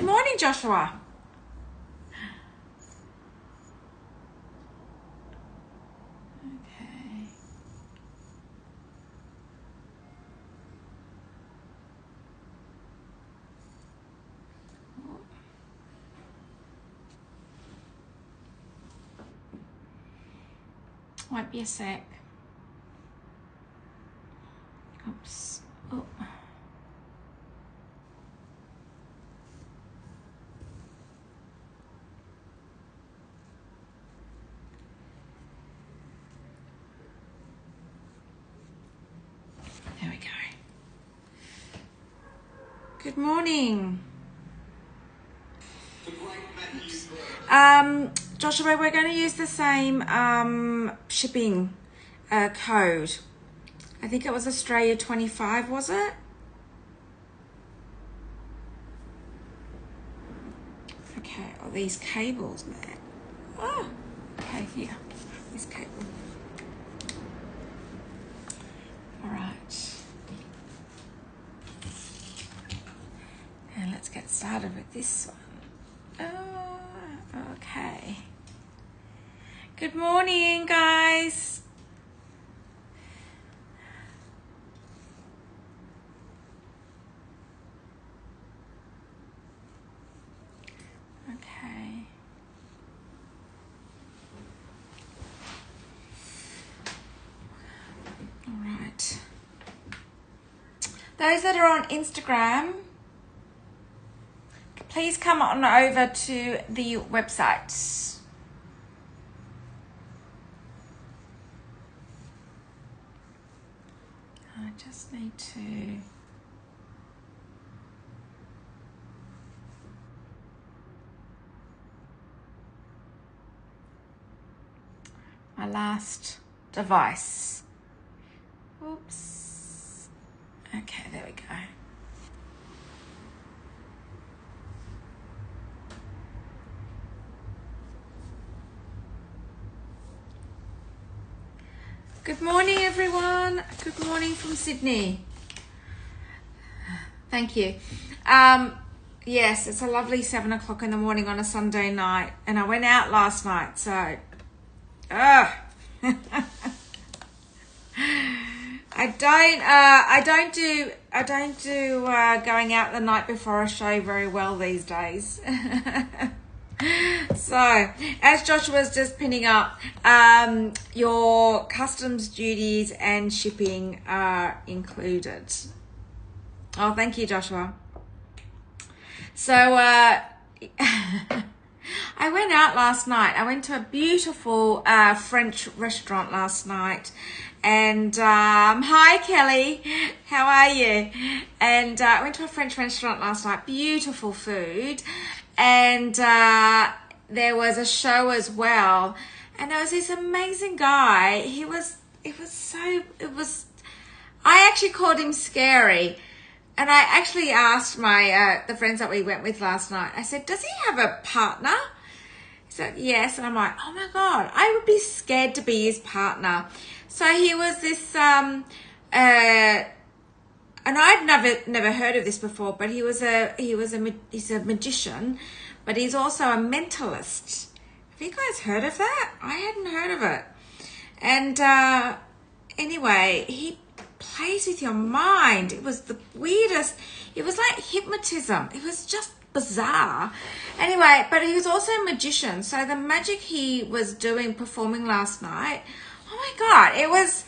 morning, Joshua. Okay. Won't be a sec. Oops. Oh. There we go. Good morning. Joshua, we're going to use the same shipping code. I think it was Australia 25, was it? Okay, oh, these cables, man. Oh, okay, here, this cable. All right. And let's get started with this one. Oh, okay. Good morning, guys. Okay. All right. Those that are on Instagram, please come on over to the website. I just need to... my last device. Oops. Okay, there we go. Good morning, everyone. Good morning from Sydney. Thank you. Yes, it's a lovely 7 o'clock in the morning on a Sunday night, and I went out last night, so I don't do going out the night before a show very well these days. So, as Joshua's just pinning up, your customs duties and shipping are included. Oh, thank you, Joshua. So, I went out last night. I went to a beautiful French restaurant last night. And hi, Kelly. How are you? And I went to a French restaurant last night. Beautiful food. And there was a show as well. And there was this amazing guy. I actually called him scary. And I actually asked my the friends that we went with last night, I said, does he have a partner? He said, yes. And I'm like, oh my God, I would be scared to be his partner. So he was this, and I'd never heard of this before, but he's a magician, but he's also a mentalist. Have you guys heard of that? I hadn't heard of it. And anyway, he plays with your mind. It was the weirdest. It was like hypnotism. It was just bizarre. Anyway, but he was also a magician. So the magic he was performing last night, oh my God, it was,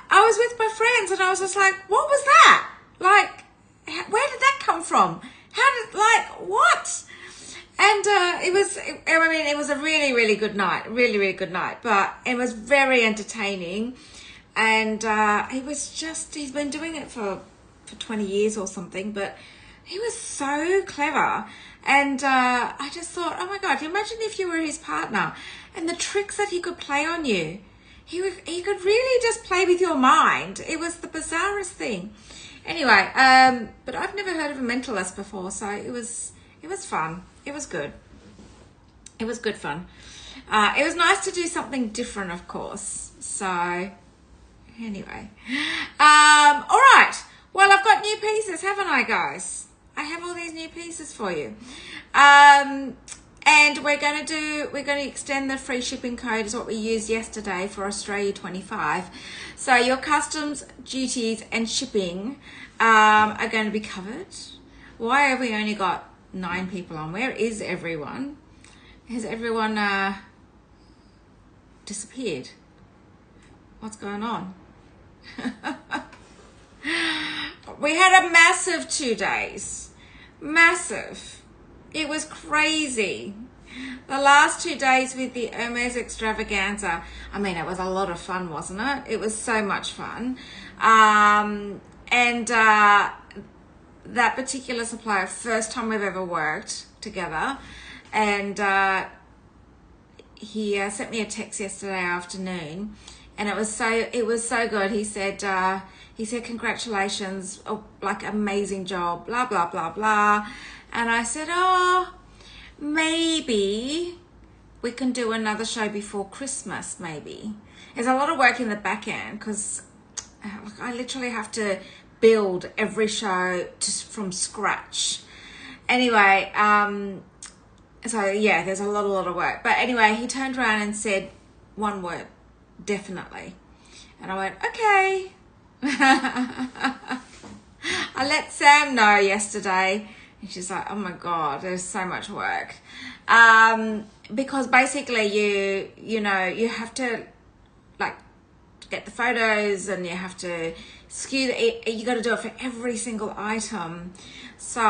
I was with my friends and I was just like, what was that? Like, where did that come from? What? And it was a really, really good night, really, really good night, but it was very entertaining. And he's been doing it for 20 years or something, but he was so clever. And I just thought, oh my God, imagine if you were his partner and the tricks that he could play on you. He could really just play with your mind. It was the bizarrest thing. Anyway, but I've never heard of a mentalist before, so it was fun. It was good. It was good fun. It was nice to do something different, of course. So anyway, all right. Well, I've got new pieces, haven't I, guys? I I have all these new pieces for you. And we're going to extend the free shipping code is what we used yesterday for Australia 25. So your customs, duties and shipping are going to be covered. Why have we only got 9 people on? Where is everyone? Has everyone disappeared? What's going on? We had a massive 2 days. Massive. It was crazy. The last 2 days with the Hermes extravaganza, I mean, it was a lot of fun, wasn't it? It was so much fun. That particular supplier, first time we've ever worked together, and he sent me a text yesterday afternoon, and it was so good. He said congratulations, oh, like amazing job, blah blah blah blah. And I said, oh, maybe we can do another show before Christmas. Maybe there's a lot of work in the back end because I literally have to build every show just from scratch. Anyway, so yeah, there's a lot of work. But anyway, he turned around and said one word, definitely. And I went, okay. I let Sam know yesterday. And she's like, oh my God, there's so much work. Because basically you know, you have to like get the photos and you have to skew you got to do it for every single item. So,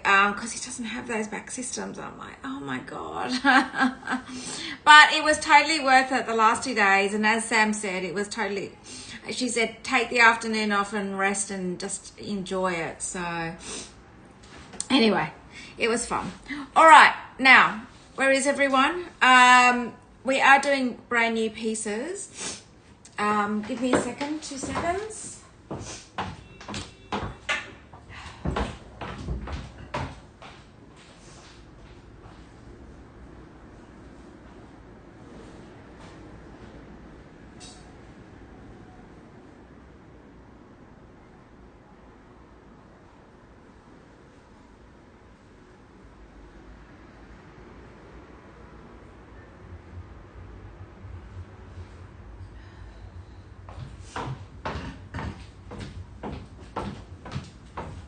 because he doesn't have those back systems, I'm like, oh my God. But it was totally worth it the last 2 days. And as Sam said, it was totally, she said, take the afternoon off and rest and just enjoy it. So anyway, it was fun. All right, now, where is everyone? We are doing brand new pieces. Give me a second, 2 seconds.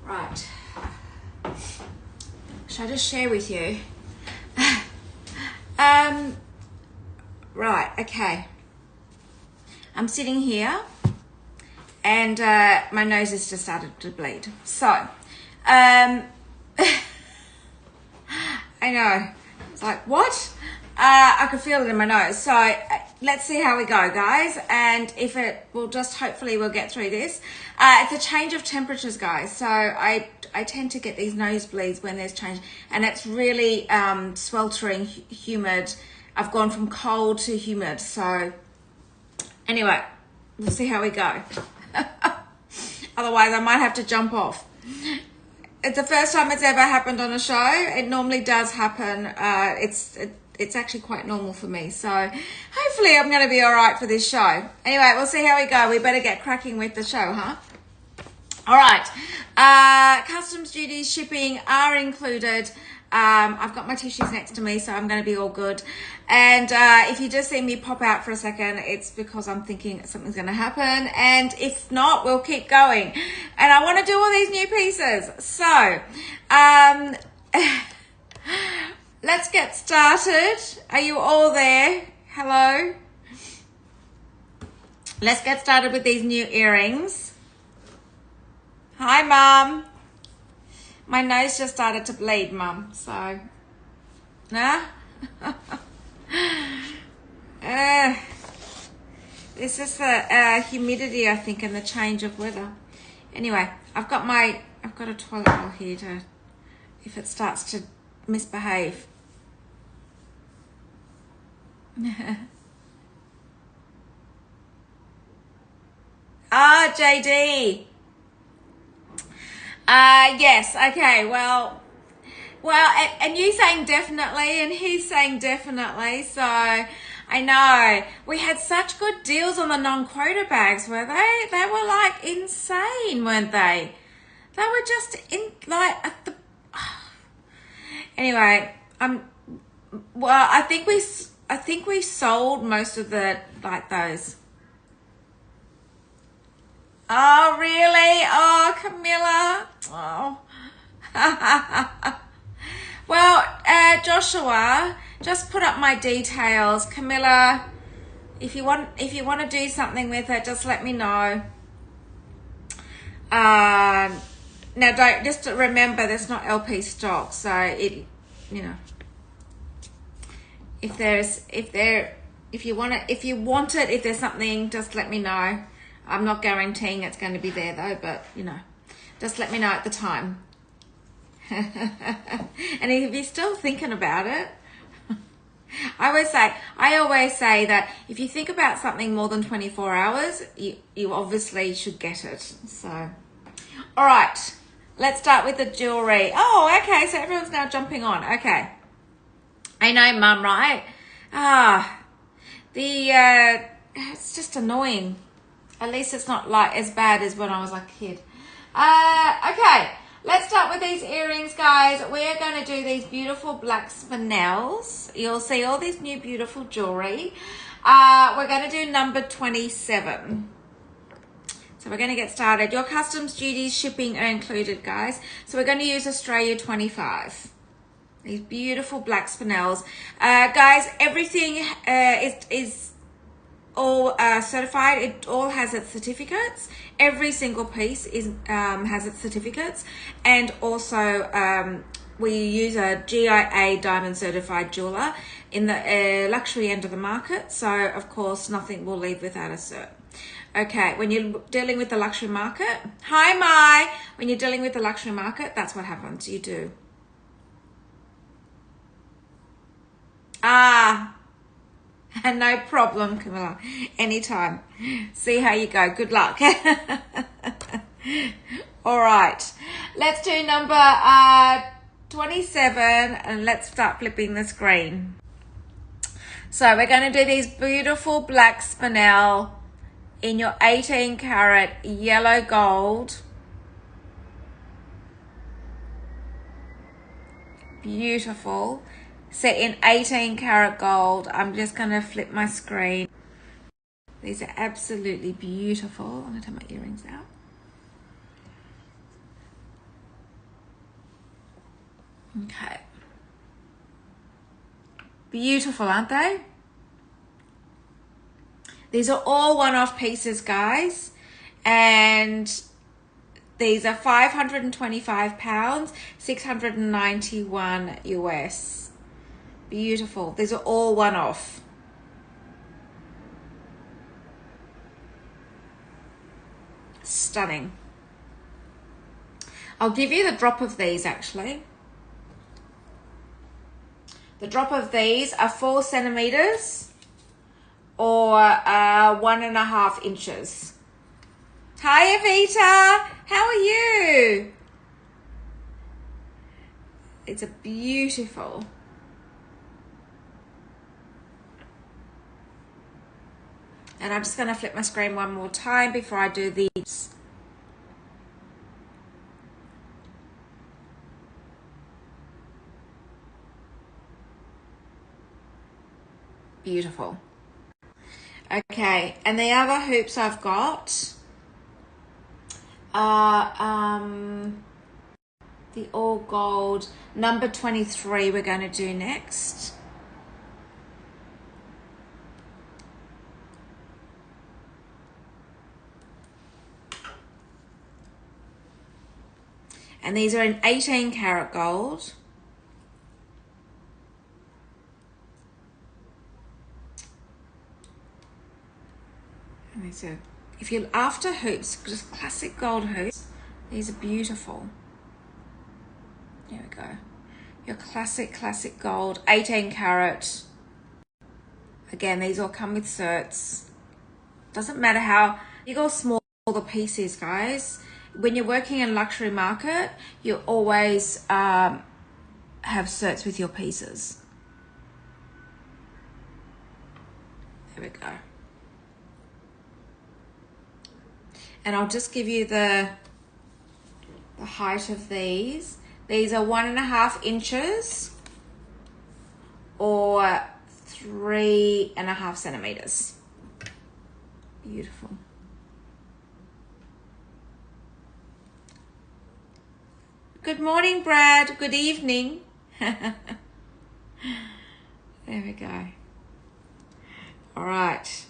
Right, shall I just share with you? Right, okay. I'm sitting here and my nose has just started to bleed. So, I know, it's like, what? I could feel it in my nose. So let's see how we go, guys. And if it will just, hopefully we'll get through this. It's a change of temperatures, guys. So I tend to get these nosebleeds when there's change. And it's really sweltering, humid. I've gone from cold to humid. So anyway, we'll see how we go. Otherwise, I might have to jump off. It's the first time it's ever happened on a show. It normally does happen. It's actually quite normal for me. So hopefully I'm going to be all right for this show. Anyway, we'll see how we go. We better get cracking with the show, huh? All right. Customs duties, shipping are included. I've got my tissues next to me, so I'm going to be all good. And if you just see me pop out for a second, it's because I'm thinking something's going to happen. And if not, we'll keep going. And I want to do all these new pieces. So, let's get started. Are you all there? Hello? Let's get started with these new earrings. Hi, Mum. My nose just started to bleed, Mum. So, nah? This is the humidity, I think, and the change of weather. Anyway, I've got a toilet roll here to, if it starts to misbehave. Ah, JD. Yes, okay, well, and you saying definitely, and he's saying definitely, so I know. We had such good deals on the non-quota bags, were they? They were like insane, weren't they? They were just in, like, Anyway, well, I think we sold most of the, like, those. Oh, really? Oh, Camilla. Oh. Well, Joshua, just put up my details. Camilla, if you want to do something with it, just let me know. Now, don't, just remember, there's not LP stock, so it, you know, if you want it, if there's something, just let me know. I'm not guaranteeing it's going to be there though, but you know, just let me know at the time. And if you're still thinking about it, I always say that if you think about something more than 24 hours, you obviously should get it. So, all right, let's start with the jewelry. Oh, okay, so everyone's now jumping on. Okay. I know, Mum, right? It's just annoying. At least it's not like as bad as when I was like a kid. Okay, let's start with these earrings, guys. We're going to do these beautiful black spinels. You'll see all this new beautiful jewelry. We're going to do number 27. So we're going to get started. Your customs duties, shipping are included, guys. So we're going to use Australia 25. These beautiful black spinels. Guys, everything is all certified. It all has its certificates. Every single piece has its certificates. And also we use a GIA diamond certified jeweler in the luxury end of the market. So, of course, nothing will leave without a cert. Okay, when you're dealing with the luxury market, hi Mai, when you're dealing with the luxury market, that's what happens. You do. No problem, Camilla. Anytime. See how you go. Good luck. All right. Let's do number 27 and let's start flipping the screen. So we're going to do these beautiful black spinel in your 18 karat yellow gold. Beautiful. Set in 18 karat gold. I'm just going to flip my screen. These are absolutely beautiful. I'm going to take my earrings out. Okay. Beautiful, aren't they? These are all one-off pieces, guys. And these are 525 pounds, 691 US. Beautiful. These are all one-off. Stunning. I'll give you the drop of these, actually. The drop of these are 4 centimeters or 1.5 inches. Hi, Evita. How are you? It's a beautiful. And I'm just going to flip my screen one more time before I do these. Beautiful. Okay, and the other hoops I've got are the all gold number 23 we're going to do next. And these are in 18 karat gold. And these are, if you're after hoops, just classic gold hoops, these are beautiful. There we go. Your classic gold, 18 karat. Again, these all come with certs. Doesn't matter how big or small the piece is, guys. When you're working in luxury market, you always have certs with your pieces. There we go. And I'll just give you the height of these. These are 1.5 inches or 3.5 centimeters. Beautiful. Good morning, Brad. Good evening. There we go. All right.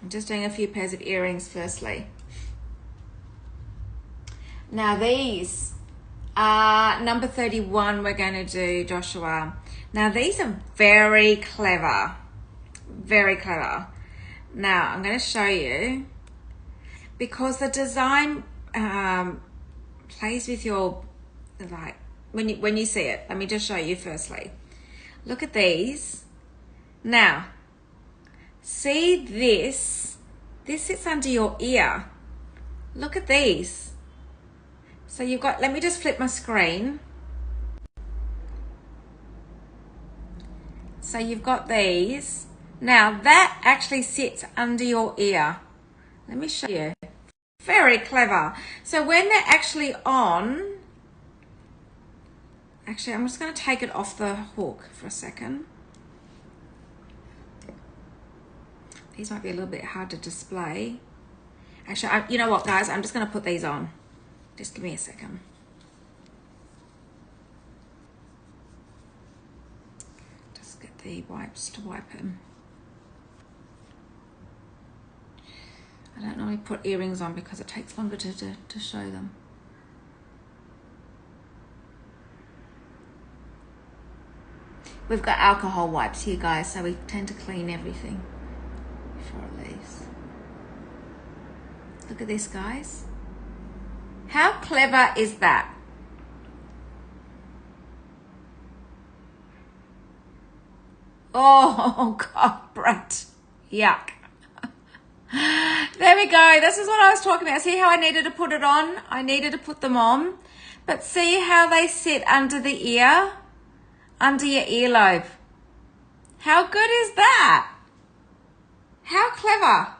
I'm just doing a few pairs of earrings firstly. Now these are number 31 we're going to do, Joshua. Now these are very clever. Very clever. Now I'm going to show you because the design plays with your, like, when you see it. Let me just show you firstly. Look at these. Now, see this? This sits under your ear. Look at these. So you've got, let me just flip my screen. So you've got these. Now that actually sits under your ear. Let me show you. Very clever. So when they're actually on, actually I'm just going to take it off the hook for a second. These might be a little bit hard to display. Actually, you know what, guys? I'm just going to put these on. Just give me a second. Just get the wipes to wipe them. I don't normally put earrings on because it takes longer to show them. We've got alcohol wipes here, guys, so we tend to clean everything before it leaves. Look at this, guys. How clever is that? Oh, God, Brett. Yuck. There we go. This is what I was talking about. See how I needed to put it on? I needed to put them on. But see how they sit under the ear? Under your earlobe. How good is that? How clever.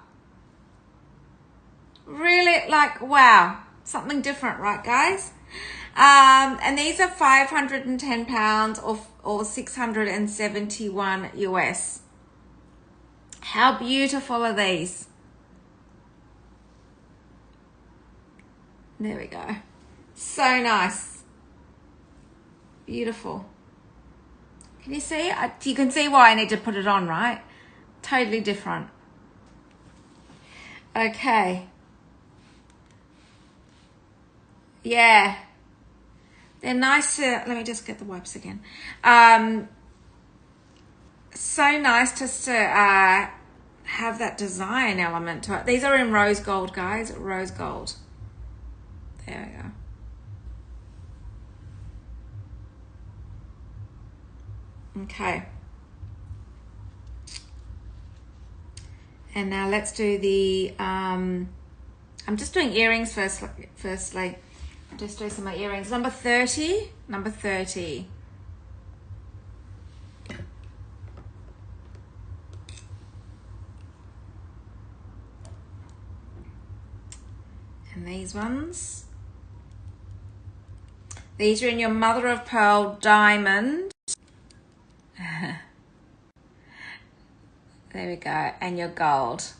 Really, like, wow. Something different, right, guys? And these are 510 pounds or 671 US. How beautiful are these? There we go. So nice. Beautiful. Can you see? You can see why I need to put it on, right? Totally different. Okay. Yeah. They're nice to, let me just get the wipes again. So nice just to have that design element to it. These are in rose gold, guys. Rose gold. There we go. Okay. And now let's do the, I'm just doing earrings firstly. Just do some of my earrings. Number 30. Number 30. And these ones. These are in your mother of pearl diamond. There we go. And your gold.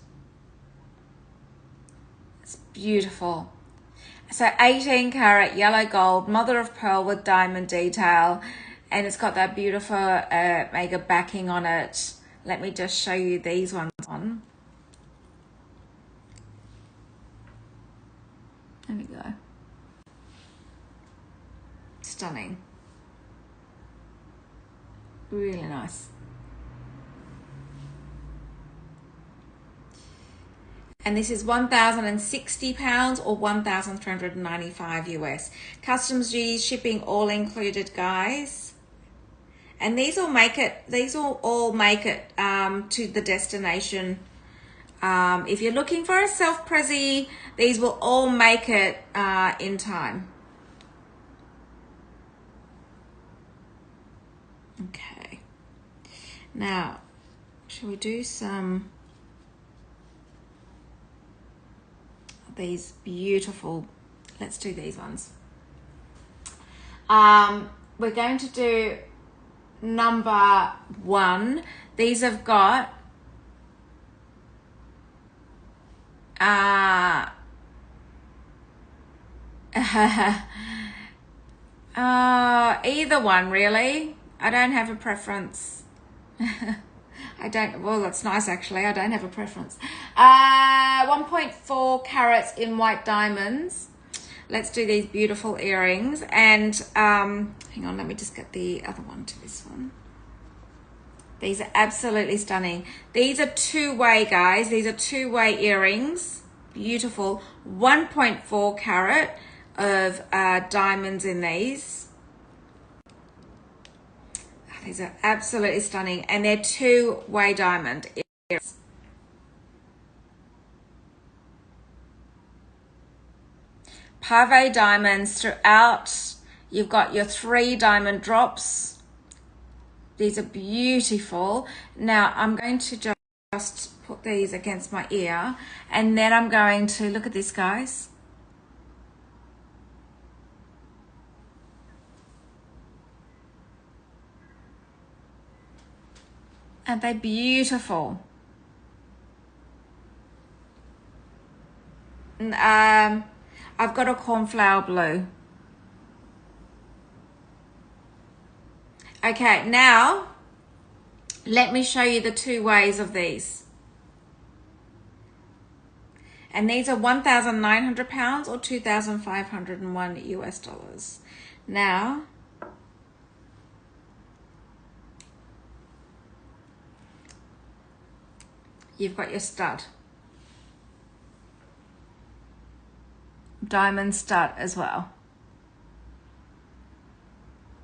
It's beautiful. So 18 karat yellow gold, mother of pearl with diamond detail. And it's got that beautiful mega backing on it. Let me just show you these ones on. There we go. Stunning. Really nice. And this is 1,060 pounds or 1,395 US. Customs duties, shipping, all included, guys. And these will make it, to the destination. If you're looking for a self-prezi, these will all make it in time. Okay. Now, shall we do some these beautiful Let's do these ones. We're going to do number 1. These have got either one, really. I don't have a preference. I don't, well, that's nice actually. I don't have a preference. 1.4 carats in white diamonds. Let's do these beautiful earrings. And hang on, let me just get the other one to this one. These are absolutely stunning. These are two-way, guys. These are two-way earrings. Beautiful. 1.4 carat of diamonds in these. These are absolutely stunning. And they're two-way diamond earrings. Pave diamonds throughout. You've got your 3 diamond drops. These are beautiful. Now I'm going to just put these against my ear, and then I'm going to look at this, guys. And they're beautiful. I've got a cornflower blue. Okay, now let me show you the 2 ways of these. And these are 1,900 pounds or 2,501 US dollars. Now, you've got your stud. Diamond stud as well.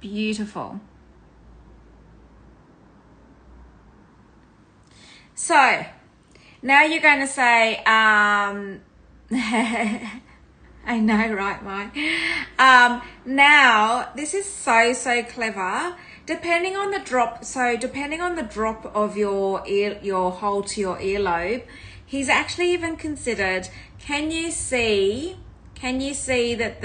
Beautiful. So now you're going to say, I know, right, Mike? Now this is so clever. Depending on the drop, of your hole to your earlobe, he's actually even considered. Can you see that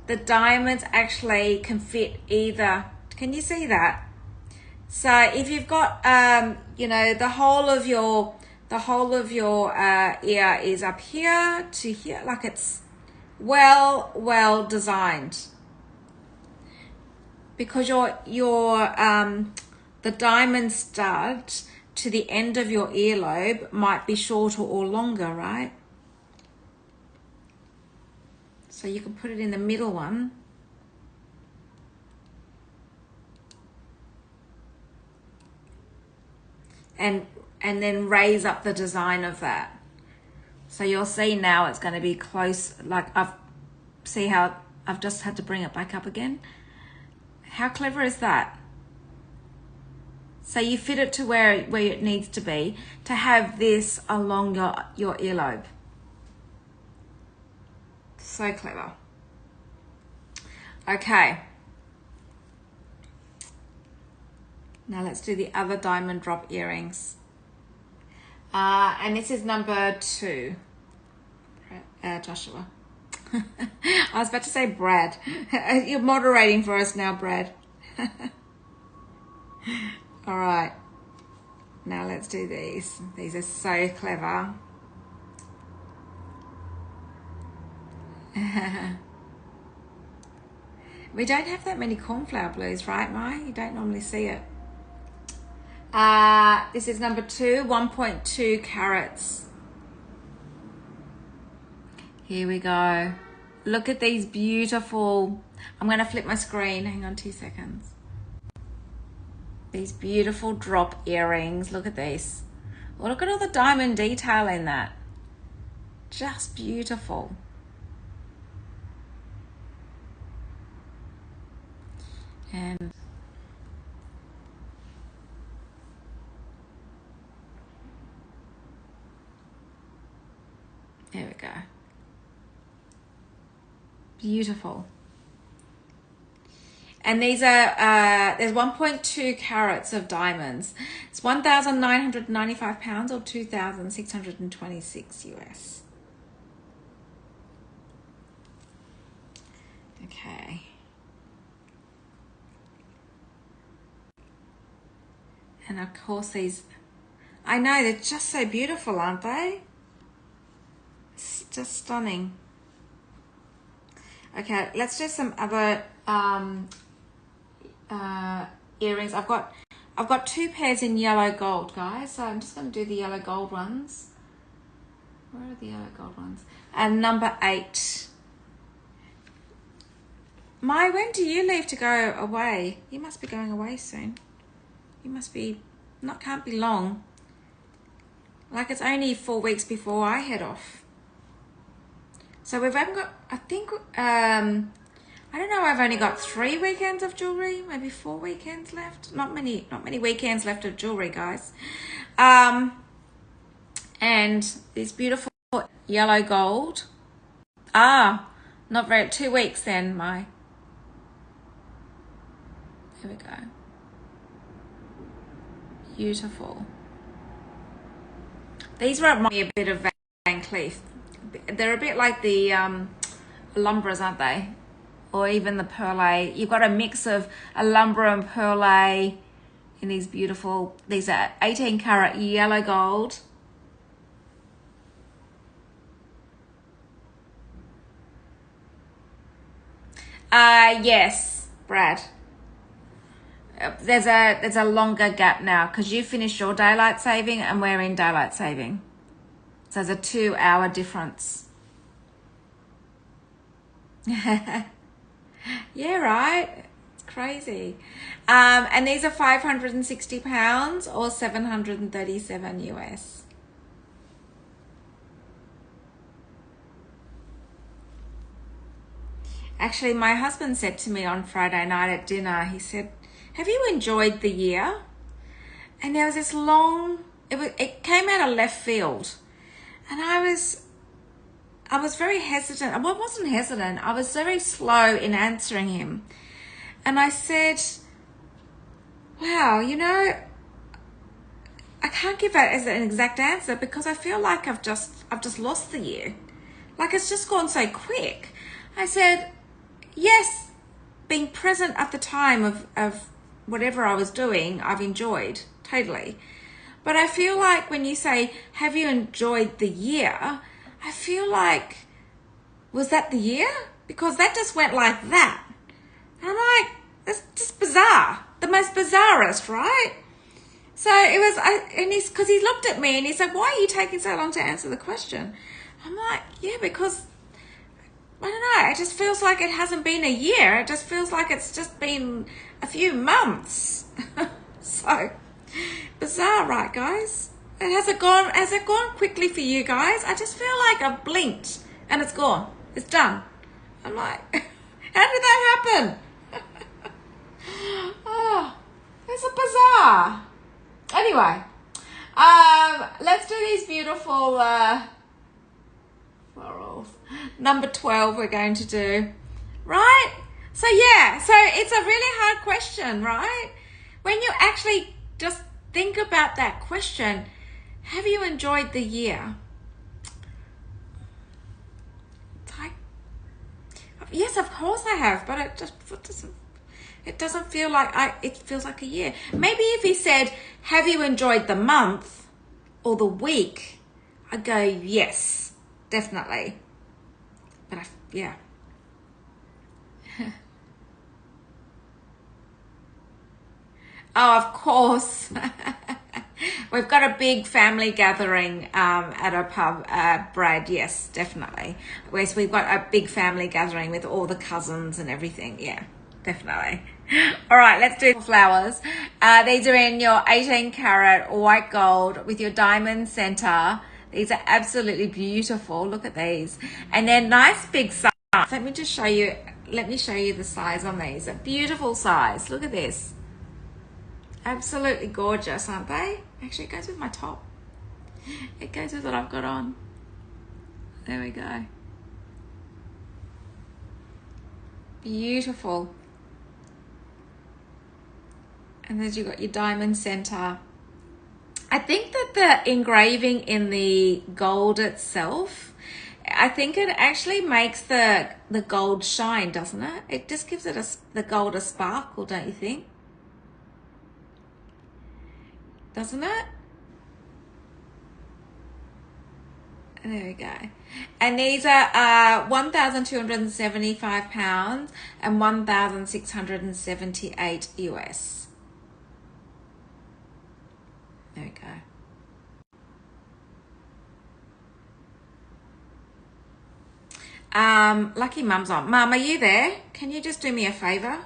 the diamonds actually can fit either? Can you see that? So if you've got you know, the whole of your ear is up here to here, like it's well designed, because the diamond stud to the end of your earlobe might be shorter or longer, right? So you can put it in the middle one. And then raise up the design of that. So you'll see now it's going to be close. Like see how I've just had to bring it back up again. How clever is that? So you fit it to where it needs to be to have this along your earlobe. So clever. Okay. Now let's do the other diamond drop earrings. And this is number 2. Joshua. I was about to say Brad. You're moderating for us now, Brad. All right. Now let's do these. These are so clever. We don't have that many cornflower blues, right, Mai? You don't normally see it. This is number 2, 1.2 carats. Here we go. Look at these beautiful, I'm going to flip my screen. Hang on 2 seconds. These beautiful drop earrings. Look at this. Well, look at all the diamond detail in that. Just beautiful. And there we go. Beautiful. And these are, there's 1.2 carats of diamonds. It's 1,995 pounds or 2,626 US. Okay. And of course these, I know, they're just so beautiful, aren't they? It's just stunning. Okay, let's do some other earrings. I've got 2 pairs in yellow gold, guys. So I'm just going to do the yellow gold ones. Where are the yellow gold ones? And number 8. Mai, when do you leave to go away? You must be going away soon. You must be, can't be long. Like it's only 4 weeks before I head off. So we've only got, I think, I don't know, I've only got 3 weekends of jewellery, maybe 4 weekends left. Not many weekends left of jewellery, guys. And this beautiful yellow gold. Not very, 2 weeks then, Mai. There we go. Beautiful. These remind me a bit of Van Cleef. They're a bit like the Alumbras, aren't they? Or even the Perle. You've got a mix of Alumbra and Perle in these beautiful, these are 18 karat yellow gold. Yes, Brad. There's a longer gap now because you finished your daylight saving and we're in daylight saving. So there's a 2-hour difference. Yeah, right. It's crazy. And these are £560 or 737 US. Actually, my husband said to me on Friday night at dinner, he said, have you enjoyed the year? And there was this long, it came out of left field. And I was very hesitant. Well, I wasn't hesitant. I was very slow in answering him. And I said, wow, you know, I can't give that as an exact answer because I feel like I've just lost the year. Like it's just gone so quick. I said, yes, being present at the time of whatever I was doing, I've enjoyed totally. But I feel like when you say, have you enjoyed the year? I feel like, was that the year? Because that just went like that. And I'm like, that's just bizarre. The most bizarrest, right? So it was, because he looked at me and he said, why are you taking so long to answer the question? I'm like, yeah, because, I don't know, it just feels like it hasn't been a year. It just feels like it's just been a few months. So, bizarre, right, guys? Has it gone quickly for you guys? I just feel like I've blinked and it's gone. It's done. I'm like, how did that happen? Oh, it's a bizarre. Anyway, let's do these beautiful florals. Number 12 we're going to do, right? So yeah, so it's a really hard question, right? When you actually just think about that question, have you enjoyed the year? Yes, of course I have, but it doesn't feel like it feels like a year. Maybe if he said, have you enjoyed the month or the week? I'd go, yes, definitely. But yeah. Oh, of course. We've got a big family gathering at a pub, Brad. Yes, definitely. Yes, we've got a big family gathering with all the cousins and everything. Yeah, definitely. All right, let's do flowers. These are in your 18 karat white gold with your diamond center. These are absolutely beautiful. Look at these. And they're nice big size. Let me just show you. Let me show you the size on these. A beautiful size. Look at this. Absolutely gorgeous, aren't they? Actually, it goes with my top. It goes with what I've got on. There we go. Beautiful. And then you've got your diamond center. I think that the engraving in the gold itself I think it actually makes the gold shine, doesn't it? It just gives it the gold a sparkle, don't you think? Doesn't it? There we go. And these are 1,275 pounds and 1,678 US. There we go. Lucky Mum's on. Mum, are you there? Can you just do me a favor?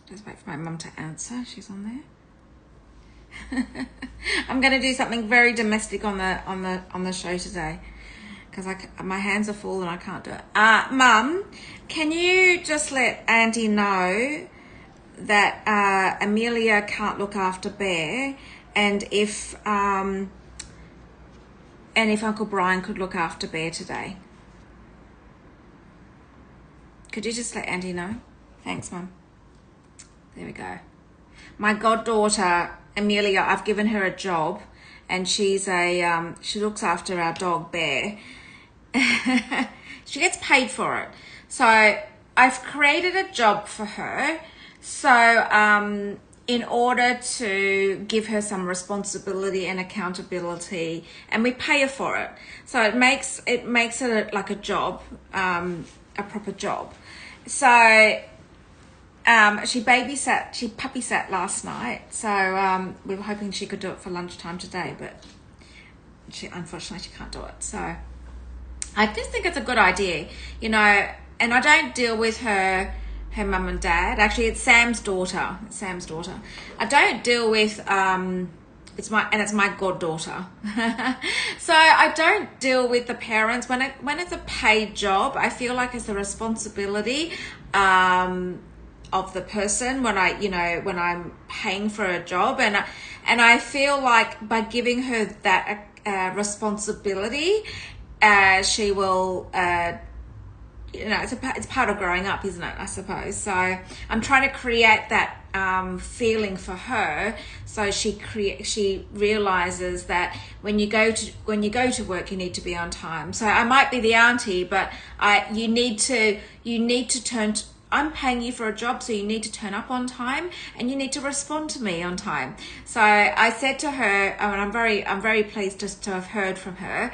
Just wait for my mum to answer. She's on there. I'm going to do something very domestic on the show today because my hands are full and I can't do it. Mum, can you just let Auntie know that Amelia can't look after Bear, and if Uncle Brian could look after Bear today? Could you just let Auntie know? Thanks, Mum. There we go. My goddaughter Amelia, I've given her a job, and she's she looks after our dog Bear. She gets paid for it. So I've created a job for her. So in order to give her some responsibility and accountability, and we pay her for it. So it makes it like a job, a proper job. So she puppy sat last night. So we were hoping she could do it for lunchtime today, but unfortunately she can't do it. So I just think it's a good idea, you know, and I don't deal with her mum and dad. Actually, it's Sam's daughter. I don't deal with it's my goddaughter. So I don't deal with the parents when it's a paid job. I feel like it's a responsibility of the person when I'm paying for a job, and I feel like by giving her that responsibility, she will it's part of growing up, isn't it, I suppose. So I'm trying to create that feeling for her, so she realizes that when you go to work, you need to be on time. So I might be the auntie, but you need to I'm paying you for a job, so you need to turn up on time and you need to respond to me on time. So I said to her, and I'm very pleased just to have heard from her,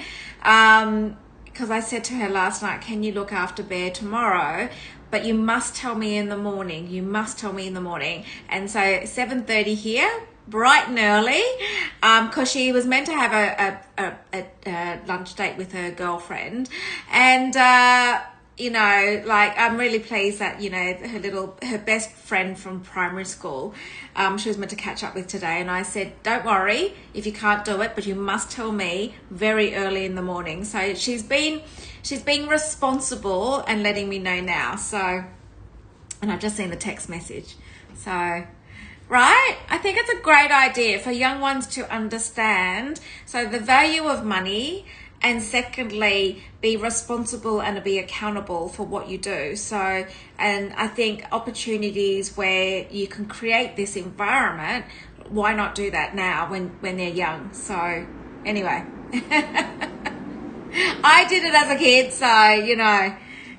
because I said to her last night, can you look after Bear tomorrow? But you must tell me in the morning. And so 7:30 here, bright and early, because she was meant to have a lunch date with her girlfriend. And I'm really pleased that, her best friend from primary school, she was meant to catch up with today. And I said, don't worry if you can't do it, but you must tell me very early in the morning. So she's being responsible and letting me know now. So, and I've just seen the text message. So, right? I think it's a great idea for young ones to understand. So the value of money, and secondly, be responsible and be accountable for what you do. So, and I think opportunities where you can create this environment, why not do that now when they're young? So anyway, I did it as a kid, so,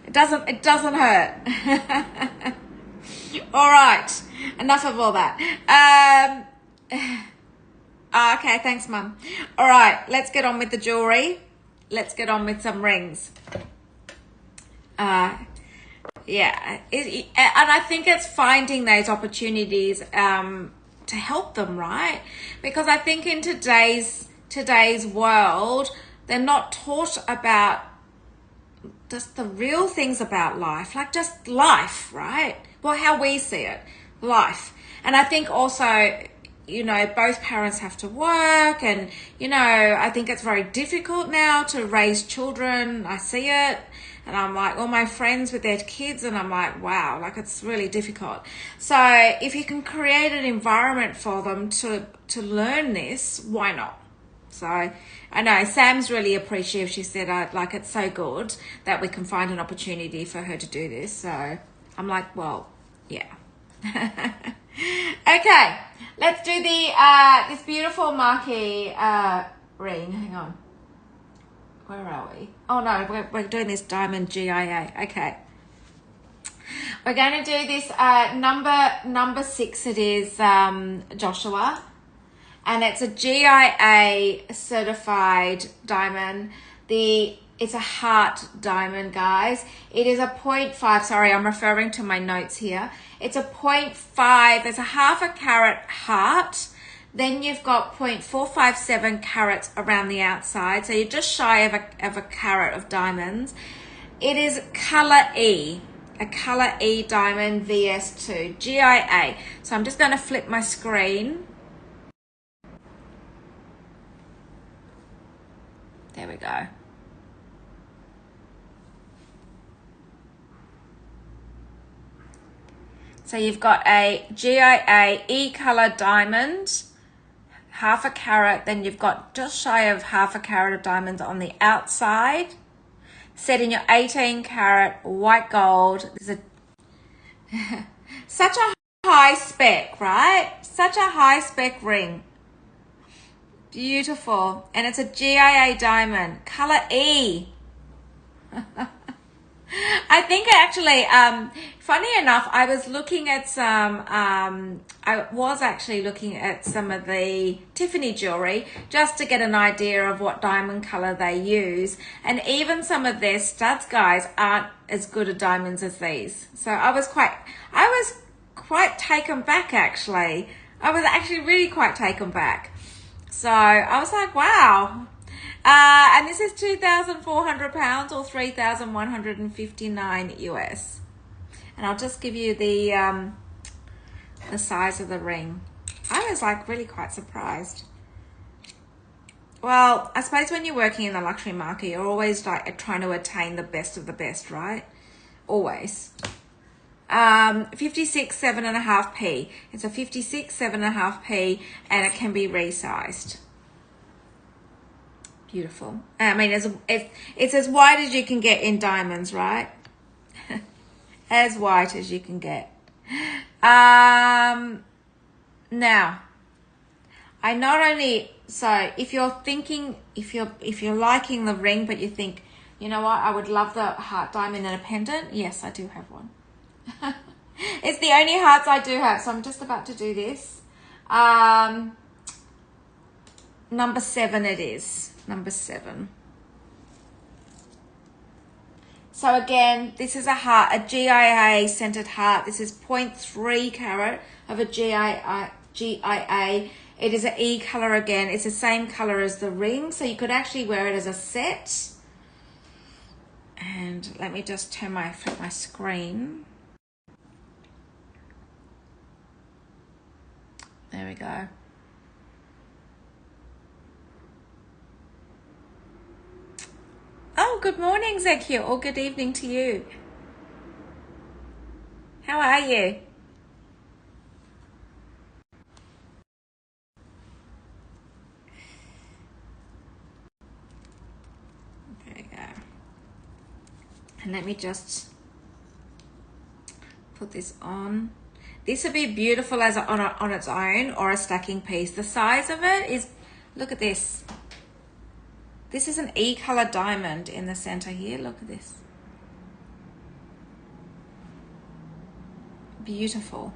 it doesn't hurt. All right, enough of all that. Okay, thanks, Mum. All right, let's get on with the jewelry. Let's get on with some rings. And I think it's finding those opportunities to help them, right? Because I think in today's world, they're not taught about just the real things about life, like just life, right? Well, how we see it, life. And I think also, both parents have to work, and, I think it's very difficult now to raise children. I see it, and I'm like, all my friends with their kids, and I'm like, wow, like it's really difficult. So if you can create an environment for them to learn this, why not? So I know Sam's really appreciative. She said, like, it's so good that we can find an opportunity for her to do this. So I'm like, well, yeah. Okay, let's do the this beautiful marquee ring. Hang on. Where are we? Oh no, we're doing this diamond GIA. Okay. We're going to do this number 6. It is Joshua, and it's a GIA certified diamond. It's a heart diamond, guys. It is a 0.5. Sorry, I'm referring to my notes here. It's a 0.5. There's a half a carat heart. Then you've got 0.457 carats around the outside. So you're just shy of a carat of diamonds. It is color E. A color E diamond VS2 GIA. So I'm just going to flip my screen. There we go. So you've got a GIA E color diamond, half a carat. Then you've got just shy of half a carat of diamonds on the outside. Set in your 18 carat white gold. There's such a high spec, right? Such a high spec ring. Beautiful. And it's a GIA diamond, color E. I think actually, funny enough, I was looking at some of the Tiffany jewelry just to get an idea of what diamond color they use. And even some of their studs, guys, aren't as good at diamonds as these. So I was quite taken back, actually. I was actually really quite taken back. So I was like, wow. And this is 2,400 pounds or 3,159 US. And I'll just give you the size of the ring. I was like really quite surprised. Well, I suppose when you're working in the luxury market, you're always like trying to attain the best of the best, right? Always. 56 7.5p. It's a 56 7.5p, and it can be resized. Beautiful. I mean, it's as white as you can get in diamonds, right? As white as you can get. Now, I not only, so if you're thinking, if you're liking the ring, but you think, you know what, I would love the heart diamond and a pendant. Yes, I do have one. It's the only hearts I do have, so I'm just about to do this. Number 7 it is. Number 7. So again, this is a heart, a GIA centered heart. This is 0.3 carat of a GIA. It is an E color again. It's the same color as the ring, so you could actually wear it as a set. And let me just flip my screen. There we go. Oh, good morning, Zekiel, or good evening to you. How are you? There we go. And let me just put this on. This would be beautiful as on its own or a stacking piece. The size of it is, look at this. This is an E color diamond in the center here. Look at this. Beautiful.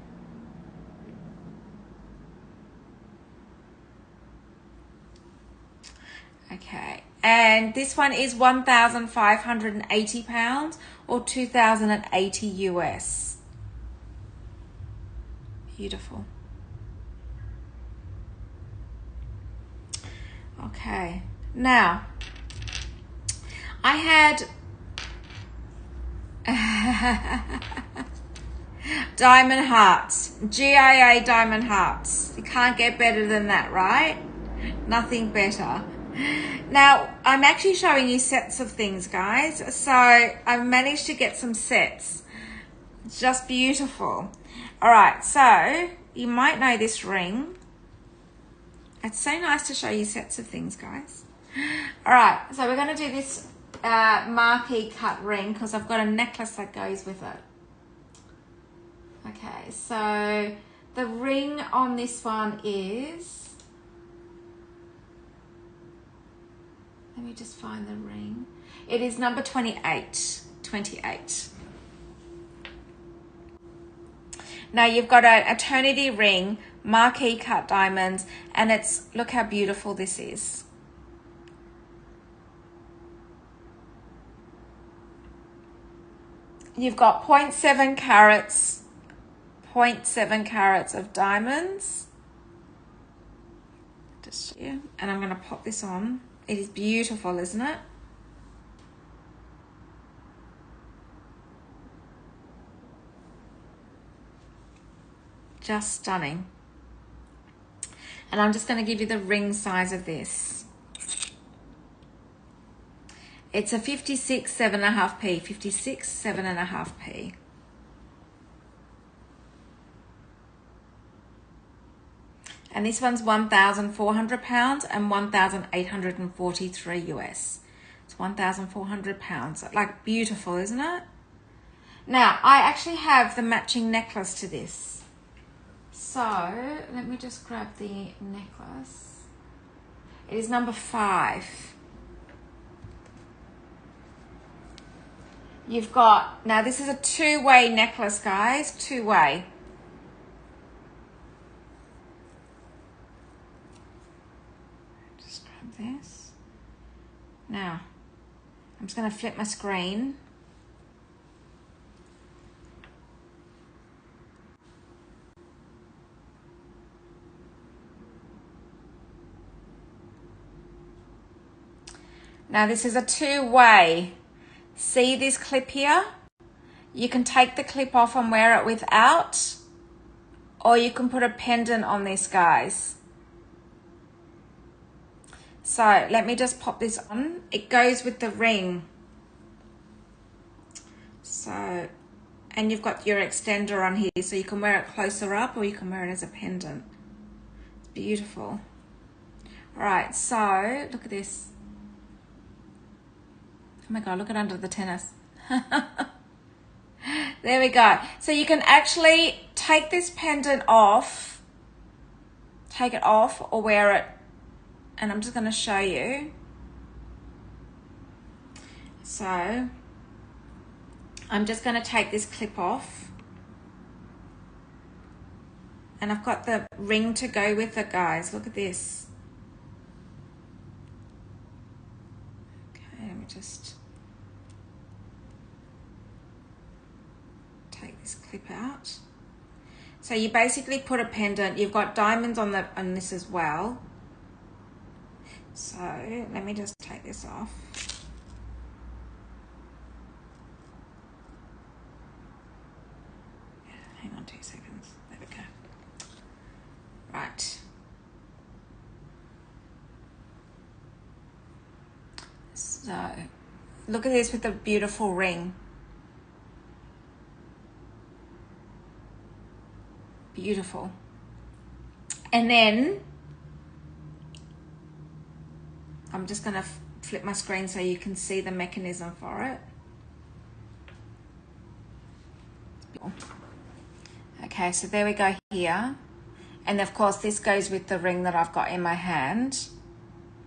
Okay. And this one is 1,580 pounds or 2,080 US. Beautiful. Okay. Now, I had diamond hearts, GIA diamond hearts. You can't get better than that, right? Nothing better. Now, I'm actually showing you sets of things, guys. So I've managed to get some sets. It's just beautiful. All right, so you might know this ring. It's so nice to show you sets of things, guys. All right, so we're going to do this marquee cut ring because I've got a necklace that goes with it. Okay, so The ring on this one is, let me just find the ring. It is number 28. 28. Now you've got an eternity ring, marquee cut diamonds, and it's, look how beautiful this is. You've got 0.7 carats, 0.7 carats of diamonds. Just here, and I'm going to pop this on. It is beautiful, isn't it? Just stunning. And I'm just going to give you the ring size of this. It's a 56 7.5p, 56 7.5p. And this one's 1,400 pounds and 1,843 US. It's 1,400 pounds. Like, beautiful, isn't it? Now, I actually have the matching necklace to this. So, let me just grab the necklace. It is number 5. You've got, now this is a two-way necklace, guys, two-way. Just grab this. Now, I'm just going to flip my screen. Now this is a two-way. See this clip here? You can take the clip off and wear it without, or you can put a pendant on this, guys. So let me just pop this on. It goes with the ring. So, and you've got your extender on here, so you can wear it closer up or you can wear it as a pendant. It's beautiful. All right, so look at this. Oh my God, look at under the tennis. There we go. So you can actually take this pendant off, take it off or wear it. And I'm just going to show you. So I'm just going to take this clip off. And I've got the ring to go with it, guys. Look at this. Okay, let me just take this clip out. So you basically put a pendant. You've got diamonds on this as well. So let me just take this off. Hang on 2 seconds. There we go. Right. So look at this with the beautiful ring. Beautiful. And then I'm just going to flip my screen so you can see the mechanism for it. Okay, so there we go here. And of course this goes with the ring that I've got in my hand,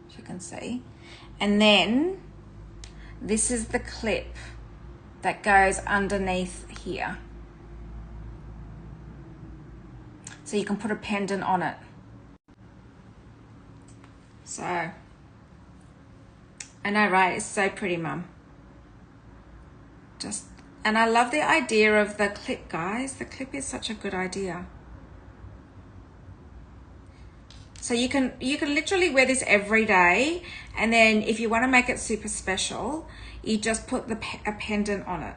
as you can see. And then this is the clip that goes underneath here. So you can put a pendant on it. So, I know, right? It's so pretty, Mum. And I love the idea of the clip, guys. The clip is such a good idea. So you can literally wear this every day, and then if you want to make it super special, you just put a pendant on it.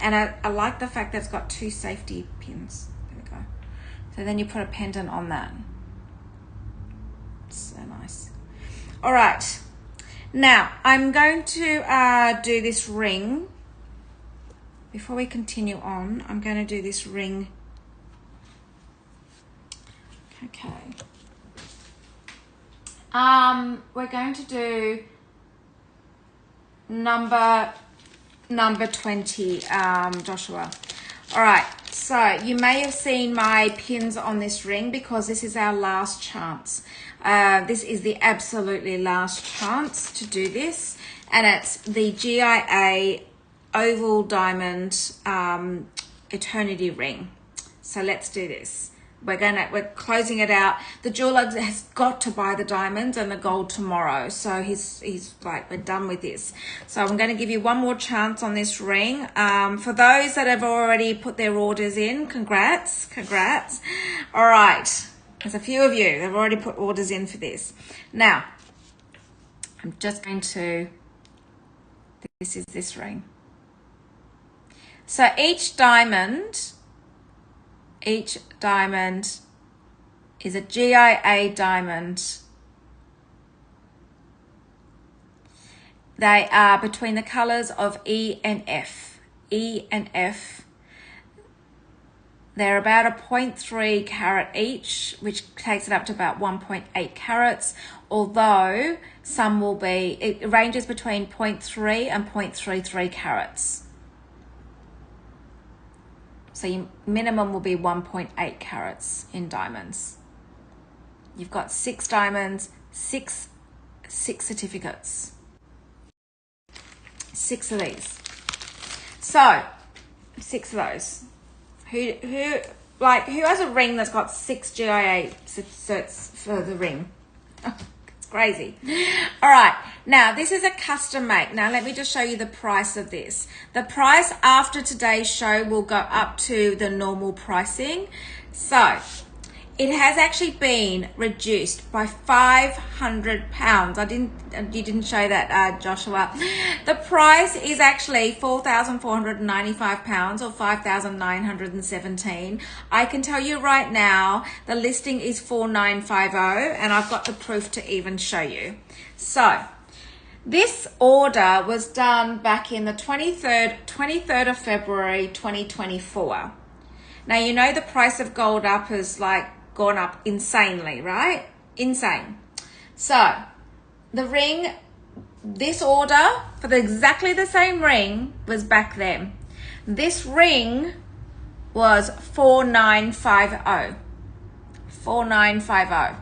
And I like the fact that it's got 2 safety pins. There we go. So then you put a pendant on that. So nice. All right. Now, I'm going to do this ring. Before we continue on, I'm going to do this ring. Okay. We're going to do number 20, Joshua. All right. So you may have seen my pins on this ring because this is our last chance. This is the absolutely last chance to do this. And it's the GIA oval diamond eternity ring. So let's do this. We're closing it out. The jeweler has got to buy the diamonds and the gold tomorrow. So he's like, we're done with this. So I'm going to give you one more chance on this ring. For those that have already put their orders in, congrats. All right. There's a few of you that have already put orders in for this. Now, I'm just going to, this is this ring. So each diamond is a GIA diamond. They are between the colors of E and F. E and F. They're about a 0.3 carat each, which takes it up to about 1.8 carats, although some will be, it ranges between 0.3 and 0.33 carats. So your minimum will be 1.8 carats in diamonds. You've got 6 diamonds, six certificates. 6 of these. So, 6 of those. Who has a ring that's got 6 GIA certs for the ring? Oh, it's crazy. All right. Now, this is a custom make. Now, let me just show you the price of this. The price after today's show will go up to the normal pricing. So, it has actually been reduced by £500. You didn't show that, Joshua. The price is actually £4,495 or $5,917. I can tell you right now, the listing is $4,950, and I've got the proof to even show you. So, this order was done back in the 23rd of February, 2024. Now, you know the price of gold up is like gone up insanely, right? Insane. So, the ring, this order for exactly the same ring was back then. This ring was 4950. 4950.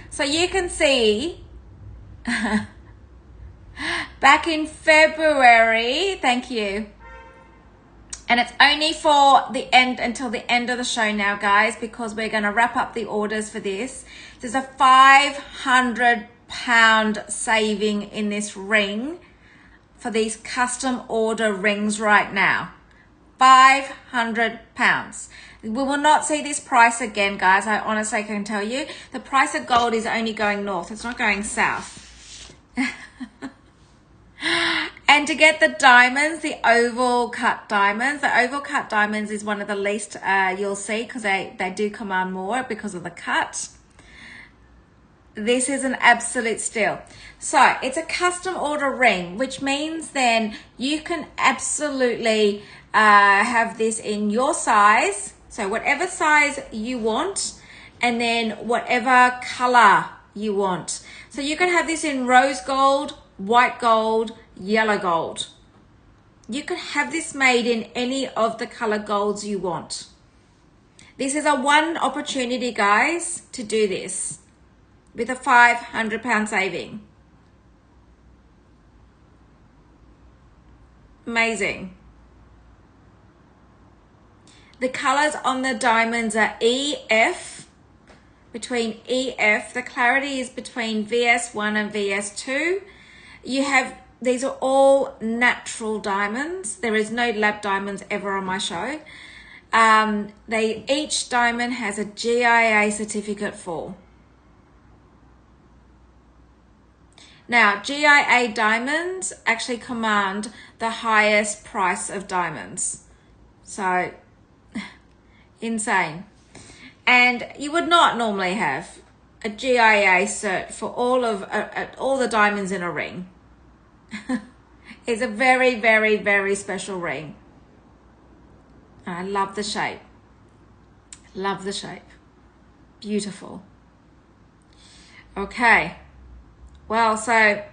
So you can see back in February, thank you. And it's only for the end, until the end of the show now, guys, because we're going to wrap up the orders for this. There's a £500 saving in this ring for these custom order rings right now. £500. We will not see this price again, guys. I honestly can tell you. The price of gold is only going north. It's not going south. And to get the diamonds, the oval cut diamonds, is one of the least you'll see, because they do command more because of the cut. This is an absolute steal. So it's a custom order ring, which means then you can absolutely have this in your size. So whatever size you want, and then whatever color you want. So you can have this in rose gold, white gold, yellow gold. You can have this made in any of the color golds you want. This is a one opportunity, guys, to do this with a £500 saving. Amazing. The colors on the diamonds are EF, between EF. The clarity is between VS1 and VS2. You have, these are all natural diamonds. There is no lab diamonds ever on my show. Each diamond has a GIA certificate for. Now, GIA diamonds actually command the highest price of diamonds. So, insane. And you would not normally have a GIA cert for all the diamonds in a ring. It's a very, very, very special ring. And I love the shape. Love the shape. Beautiful. Okay. Well, so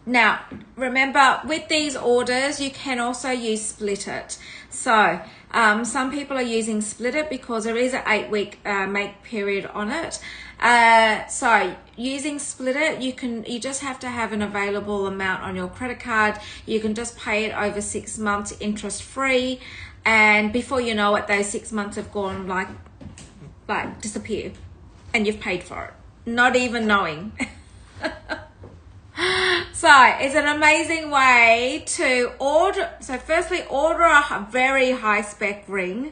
Now, remember, with these orders, you can also use Split It. So, some people are using Split It because there is an 8-week make period on it. So, using Split It, you just have to have an available amount on your credit card. You can just pay it over 6 months interest free, and before you know it, those 6 months have gone like disappear, and you've paid for it, not even knowing. So it's an amazing way to order. So firstly, order a very high spec ring,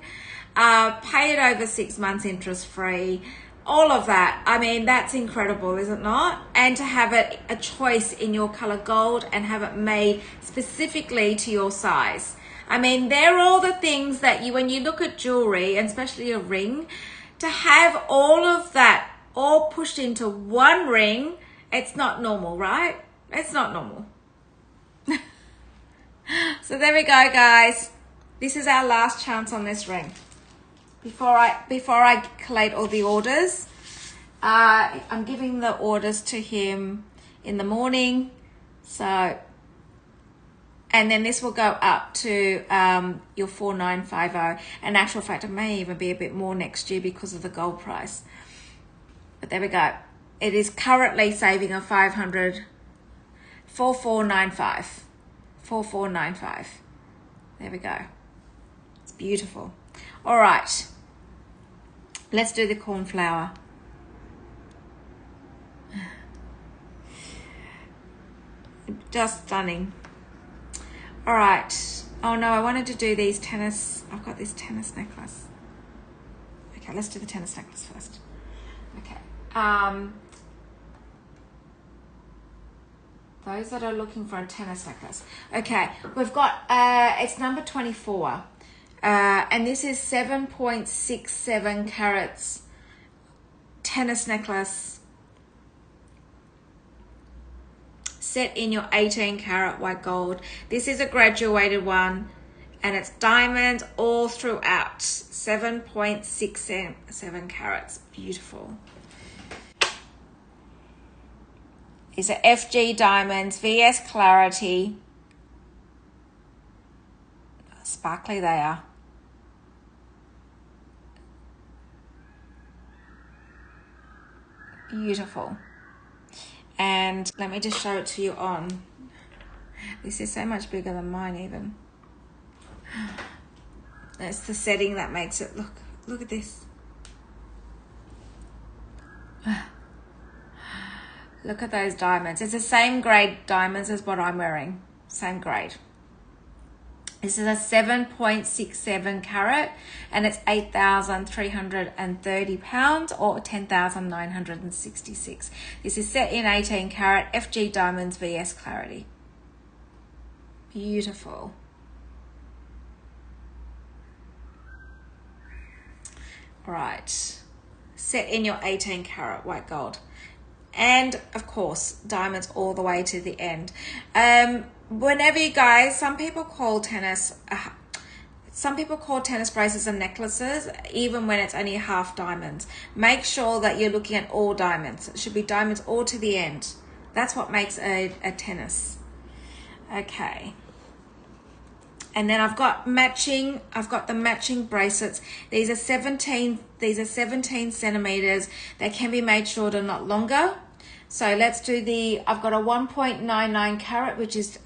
pay it over 6 months interest free, all of that. I mean, that's incredible, is it not? And to have it a choice in your color gold and have it made specifically to your size. I mean, they're all the things that when you look at jewelry, and especially a ring, to have all of that all pushed into one ring, it's not normal, right? It's not normal. So there we go, guys. This is our last chance on this ring. Before I collate all the orders, I'm giving the orders to him in the morning. So, and then this will go up to your 4950. In actual fact, it may even be a bit more next year because of the gold price. But there we go. It is currently saving a 500, 4495. 4495. There we go. It's beautiful. All right. Let's do the cornflower. Just stunning. All right. Oh no, I wanted to do these tennis. I've got this tennis necklace. Okay, let's do the tennis necklace first. Okay. Those that are looking for a tennis necklace. Okay, we've got, it's number 24. And this is 7.67 carats tennis necklace set in your 18 karat white gold. This is a graduated one, and it's diamonds all throughout. 7.67 carats. Beautiful. These are FG diamonds, VS clarity. Sparkly they are. Beautiful. And let me just show it to you on. This is so much bigger than mine even. It's the setting that makes it look at this. Look at those diamonds. It's the same grade diamonds as what I'm wearing. Same grade. This is a 7.67 carat, and it's 8,330 pounds or 10,966. This is set in 18 carat FG diamonds VS clarity. Beautiful. Right. Set in your 18 carat white gold. And of course, diamonds all the way to the end. Whenever you guys, some people call tennis bracelets and necklaces, even when it's only half diamonds. Make sure that you're looking at all diamonds. It should be diamonds all to the end. That's what makes a tennis. Okay. And then I've got the matching bracelets. These are 17 centimeters. They can be made shorter, not longer. So let's do I've got a 1.99 carat, which is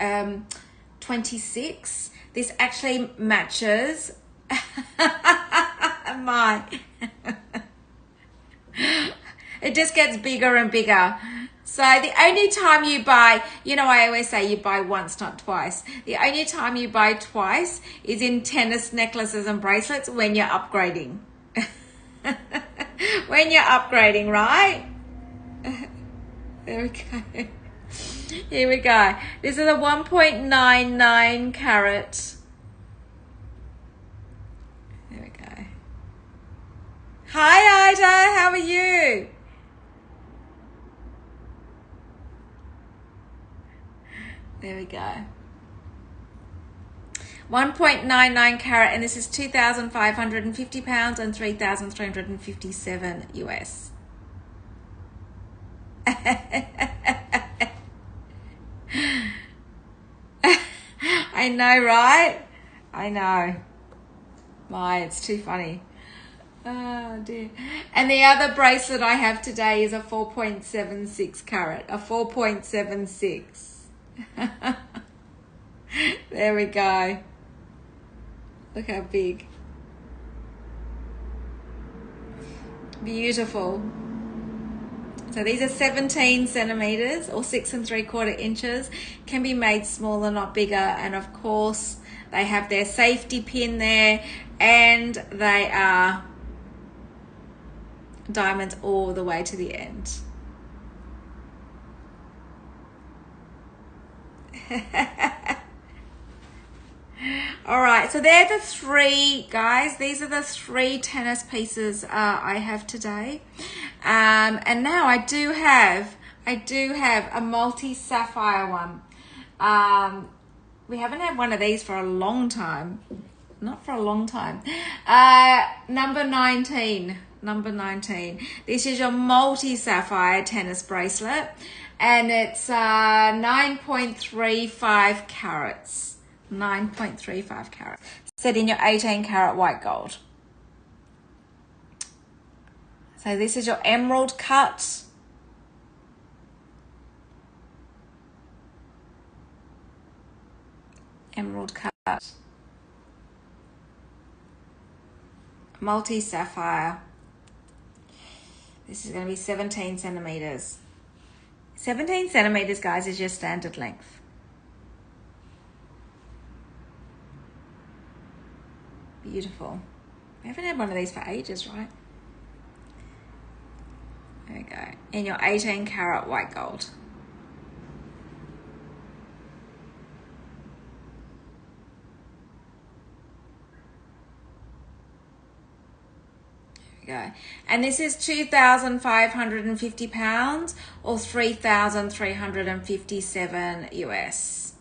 26. This actually matches my, it just gets bigger and bigger. So the only time you buy, I always say you buy once, not twice. The only time you buy twice is in tennis necklaces and bracelets when you're upgrading. When you're upgrading, right? There we go. Here we go. This is a 1.99 carat. There we go. Hi, Ida. How are you? There we go. 1.99 carat, and this is 2,550 pounds and 3,357 US. I know, right? I know. It's too funny. Oh dear. And the other bracelet I have today is a 4.76 carat, a 4.76. There we go. Look how big. Beautiful. So these are 17 centimeters or 6 3/4 inches. Can be made smaller, not bigger. And of course, they have their safety pin there, and they are diamonds all the way to the end. All right, so they're the three, guys. These are the three tennis pieces I have today. And now I do have a multi-sapphire one. We haven't had one of these for a long time. Not for a long time. Number 19. This is your multi-sapphire tennis bracelet, and it's 9.35 carats. 9.35 carats. Set in your 18 carat white gold. So this is your emerald cut. Emerald cut. Multi-sapphire. This is going to be 17 centimeters. 17 centimeters, guys, is your standard length. Beautiful. We haven't had one of these for ages, right? There we go. In your 18 carat white gold. Go. And this is 2,550 pounds or 3,357 US.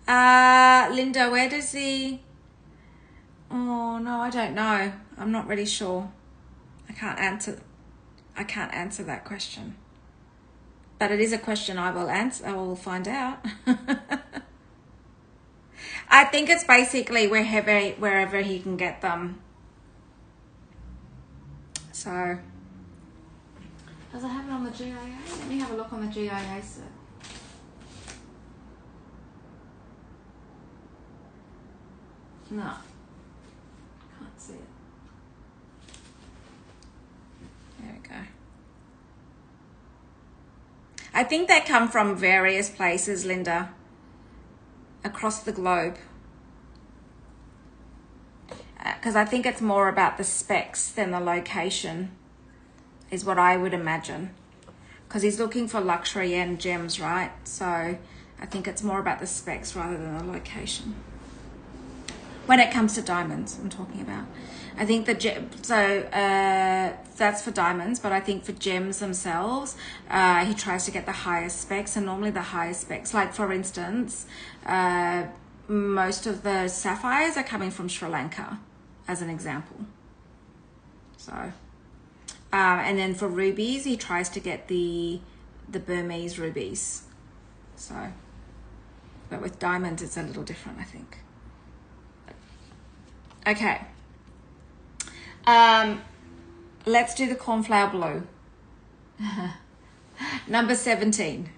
Linda, where does he? Oh no, I don't know. I'm not really sure. I can't answer that question. But it is a question I will answer. I will find out. I think it's basically wherever he can get them. So, does it have it on the GIA? Let me have a look on the GIA set. No, can't see it. There we go. I think they come from various places, Linda, across the globe. Because I think it's more about the specs than the location, is what I would imagine. Because he's looking for luxury and gems, right? So I think it's more about the specs rather than the location. When it comes to diamonds, I'm talking about. I think that's for diamonds, but I think for gems themselves, he tries to get the highest specs, and normally the highest specs, like for instance, most of the sapphires are coming from Sri Lanka, as an example. So, and then for rubies, he tries to get the Burmese rubies. So, but with diamonds, it's a little different, I think. Okay. Let's do the cornflower blue. Number 17.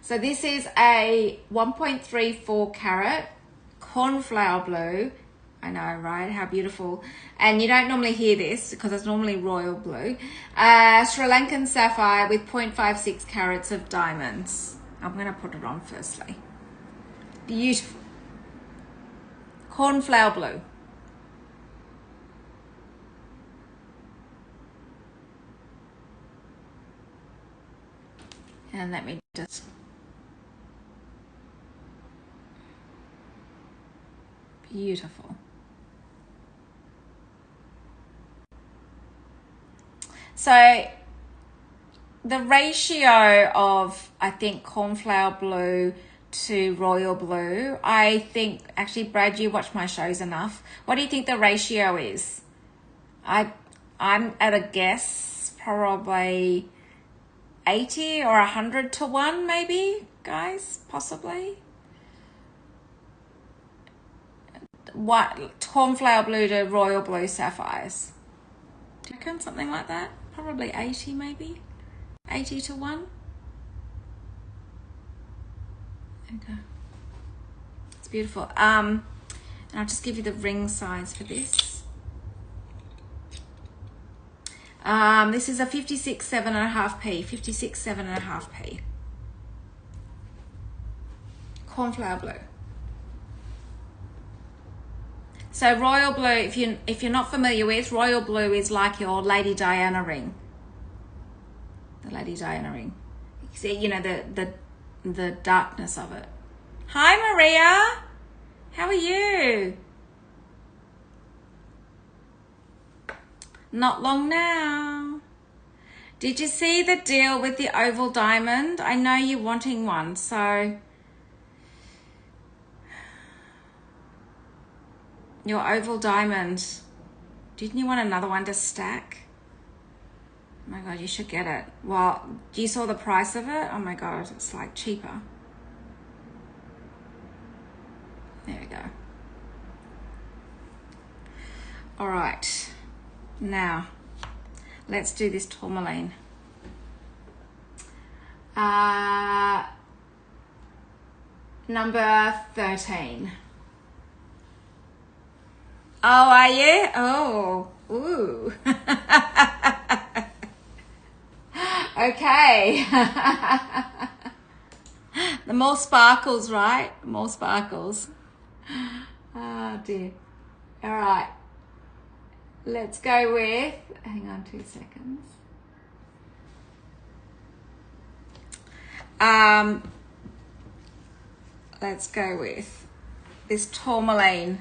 So this is a 1.34 carat cornflower blue. I know, right? How beautiful. And you don't normally hear this because it's normally royal blue. Sri Lankan sapphire with 0.56 carats of diamonds. I'm going to put it on firstly. Beautiful. Cornflower blue. And let me just... Beautiful. So the ratio of, I think, cornflower blue to royal blue, I think, actually, Brad, you watch my shows enough. What do you think the ratio is? I'm at a guess, probably 80 or 100 to 1, maybe. guys, possibly. What, cornflower blue to royal blue sapphires. Do you reckon something like that? Probably 80 maybe. 80 to 1. Okay. It's beautiful. And I'll just give you the ring size for this. This is a 56 7.5p. 56 7.5p. Cornflower blue. So royal blue, if you're not familiar with, royal blue is like your Lady Diana ring. The Lady Diana ring. You see, you know, the darkness of it. Hi Maria, how are you? Not long now. Did you see the deal with the oval diamond? I know you're wanting one, so your oval diamond. Didn't you want another one to stack? Oh my God, you should get it. Well, you saw the price of it? Oh my God, it's like cheaper. There we go. All right. Now, let's do this tourmaline. Number 13. Oh, are you? Oh, ooh. Okay. The more sparkles, right? The more sparkles. Oh dear. All right. Let's go with, hang on 2 seconds. Let's go with this tourmaline.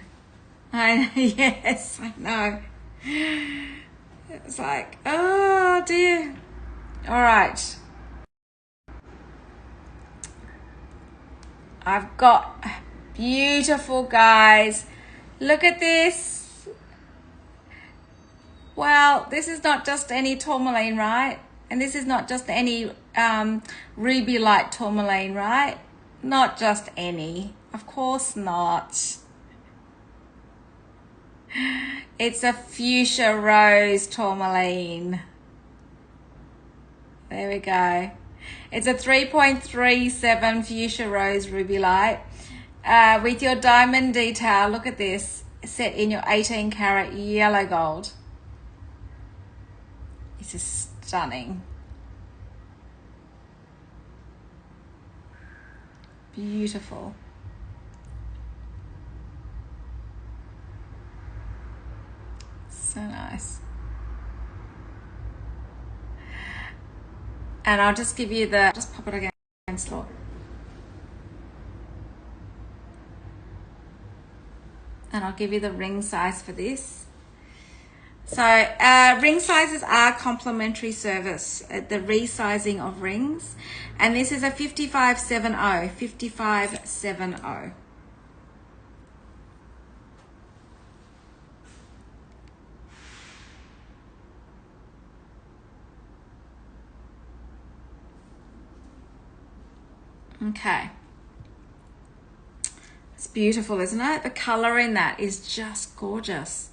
Yes, I know. It's like, oh dear. All right. I've got beautiful, guys. Look at this. Well, this is not just any tourmaline, right? And this is not just any ruby light tourmaline, right? Not just any. Of course not. It's a fuchsia rose tourmaline. There we go. It's a 3.37 fuchsia rose ruby light with your diamond detail. Look at this, set in your 18 karat yellow gold. This is stunning. Beautiful. So nice. And I'll just give you the, just pop it against, look. And I'll give you the ring size for this. So ring sizes are complimentary service, the resizing of rings. And this is a 5570, 5570. Okay. It's beautiful, isn't it? The color in that is just gorgeous.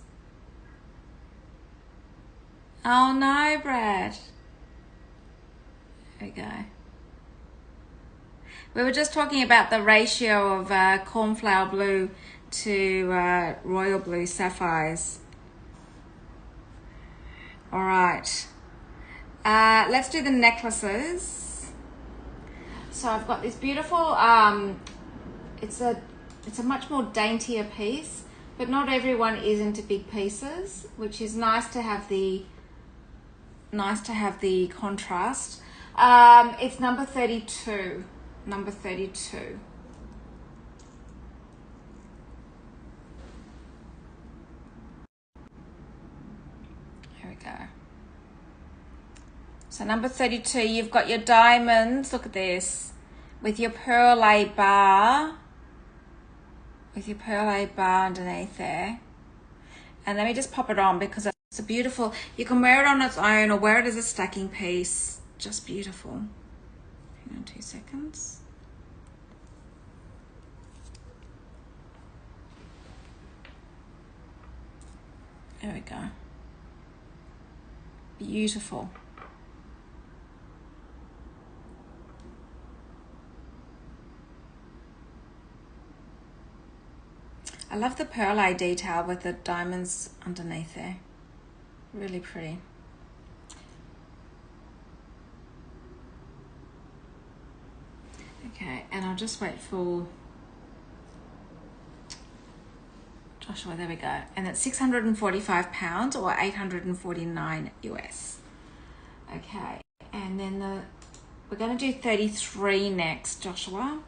Oh no, Brad. There we go. We were just talking about the ratio of cornflower blue to royal blue sapphires. All right. Let's do the necklaces. So I've got this beautiful, it's a much more daintier piece, but not everyone is into big pieces, which is nice to have the contrast. It's number 32. Number 32. Here we go. So number 32, you've got your diamonds. Look at this, with your pearl A bar. With your pearl A bar underneath there. And let me just pop it on because it's a beautiful, you can wear it on its own or wear it as a stacking piece. Just beautiful. Hang on 2 seconds. There we go. Beautiful. I love the pearl eye detail with the diamonds underneath there. Really pretty. Okay, and I'll just wait for Joshua. There we go. And it's 645 pounds or 849 US. Okay, and then we're going to do 33 next, Joshua.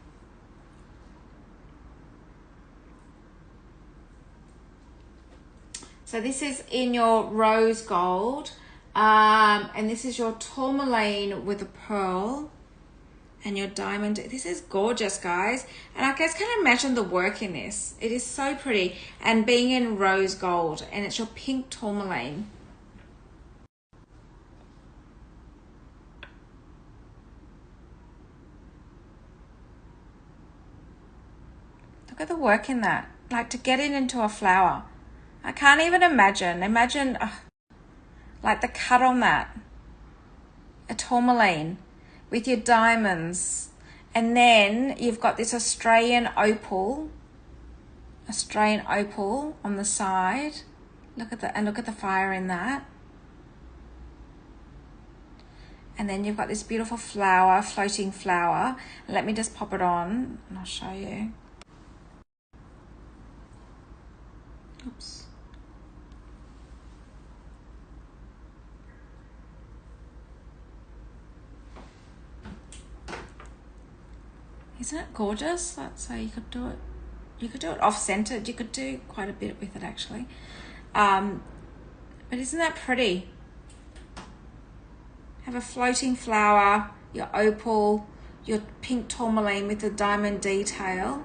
So this is in your rose gold, and this is your tourmaline with a pearl and your diamond. This is gorgeous, guys. And I guys can imagine the work in this. It is so pretty. And being in rose gold, and it's your pink tourmaline. Look at the work in that. Like, to get it into a flower. I can't even imagine. Imagine, like, the cut on that. A tourmaline with your diamonds. And then you've got this Australian opal on the side. Look at the fire in that. And then you've got this beautiful flower, floating flower. Let me just pop it on and I'll show you. Oops. Isn't it gorgeous? That's how you could do it. You could do it off-centered. You could do quite a bit with it, actually. But isn't that pretty? Have a floating flower, your opal, your pink tourmaline with the diamond detail.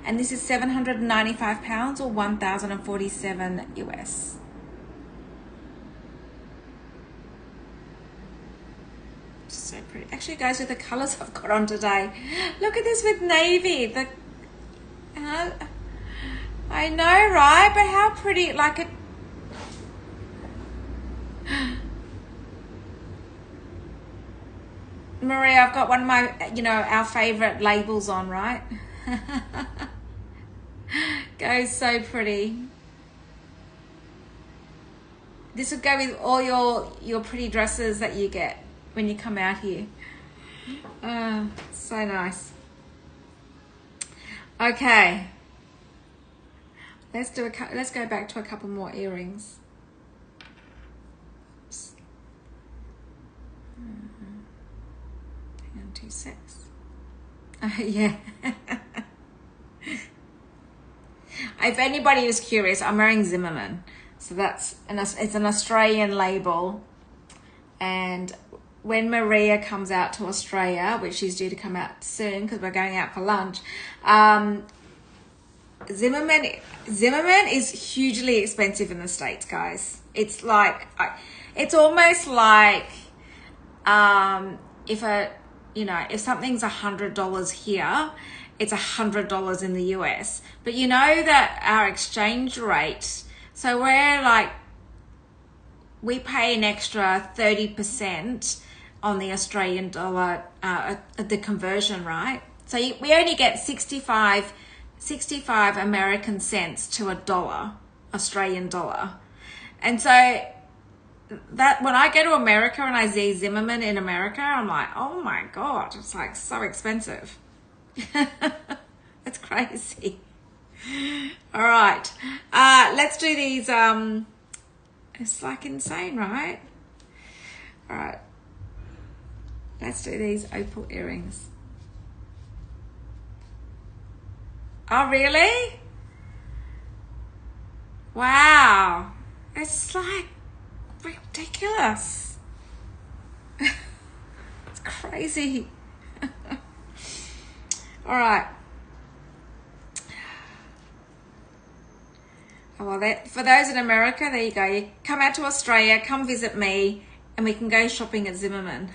And this is 795 pounds or 1,047 US. So pretty. Actually, guys, with the colors I've got on today, look at this with navy. I know, right? But how pretty! Like it. Maria, I've got one of my, our favorite labels on, right? Goes so pretty. This would go with all your pretty dresses that you get when you come out here. So nice. Okay, let's go back to a couple more earrings. Oops. Hang on 2 secs. Yeah. If anybody is curious, I'm wearing Zimmermann, so it's an Australian label, and when Maria comes out to Australia, which she's due to come out soon because we're going out for lunch, Zimmermann is hugely expensive in the States, guys. It's like, it's almost like if something's $100 here, it's $100 in the US. But you know that our exchange rate, so we pay an extra 30% on the Australian dollar, the conversion, right? So we only get 65 American cents to a dollar, Australian dollar. And so that when I go to America and I see Zimmermann in America, I'm like, oh my God, it's like so expensive. It's crazy. All right, let's do these. It's like insane, right? All right, let's do these opal earrings. Oh, really? Wow, it's like ridiculous. It's crazy. All right. Oh, well, for those in America, there you go. You come out to Australia, come visit me, and we can go shopping at Zimmermann.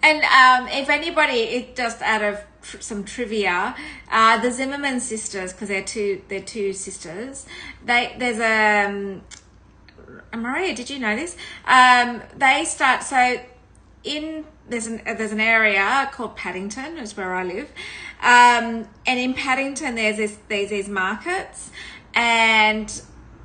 And if anybody, it just out of some trivia. The Zimmerman sisters, because they're two sisters. There's a Maria. Did you know this? They start there's an area called Paddington, is where I live, and in Paddington there's these markets, and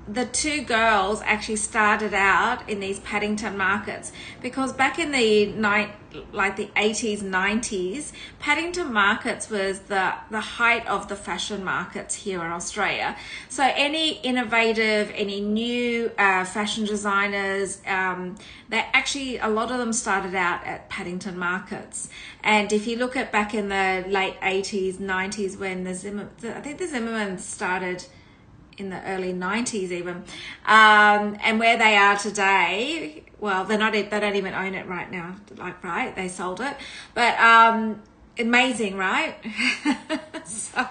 the two girls actually started out in these Paddington markets because back in the 80s, 90s, Paddington markets was the height of the fashion markets here in Australia. So any innovative, any new fashion designers, a lot of them started out at Paddington markets. And if you look at back in the late 80s, 90s, when I think the Zimmermans started in the early 90s even, and where they are today, well, they don't even own it right now, right, they sold it, but amazing, right? So,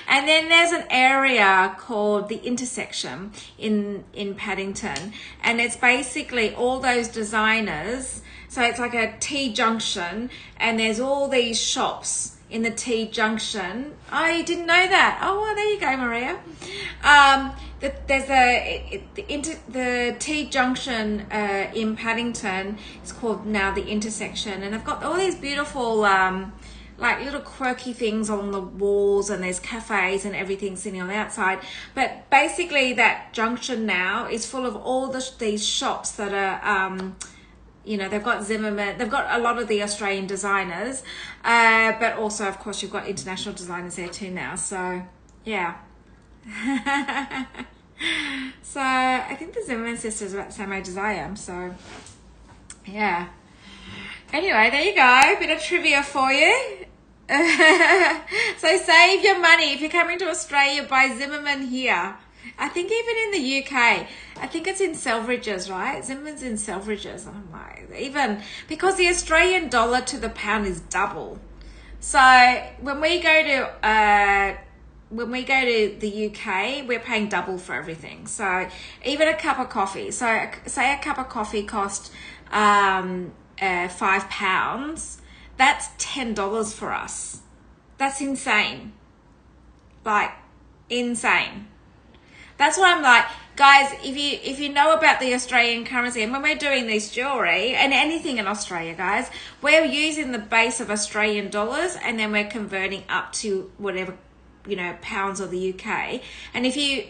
and then there's an area called the intersection in Paddington, and it's basically all those designers. So it's like a T junction, and there's all these shops in the T junction. Oh, you didn't know that? Oh, well, there you go, Maria. There's the T junction in Paddington. It's called now the intersection, and they've got all these beautiful like little quirky things on the walls, and there's cafes and everything sitting on the outside. But basically, that junction now is full of all these shops that are. They've got Zimmerman, they've got a lot of the Australian designers, but also, of course, you've got international designers there too now. So, yeah. So, I think the Zimmerman sisters are about the same age as I am. So, yeah. Anyway, there you go. Bit of trivia for you. So, save your money. If you're coming to Australia, buy Zimmerman here. I think even in the UK, I think it's in Selfridges, right? Zimmerman's in Selfridges. And I'm like, even because the Australian dollar to the pound is double. So when we go to the UK, we're paying double for everything. So even a cup of coffee. So say a cup of coffee cost £5. That's $10 for us. That's insane. Like insane. That's why I'm like, guys, if you know about the Australian currency, and when we're doing this jewelry and anything in Australia, guys, we're using the base of Australian dollars, and then we're converting up to whatever, pounds or the UK. And if you,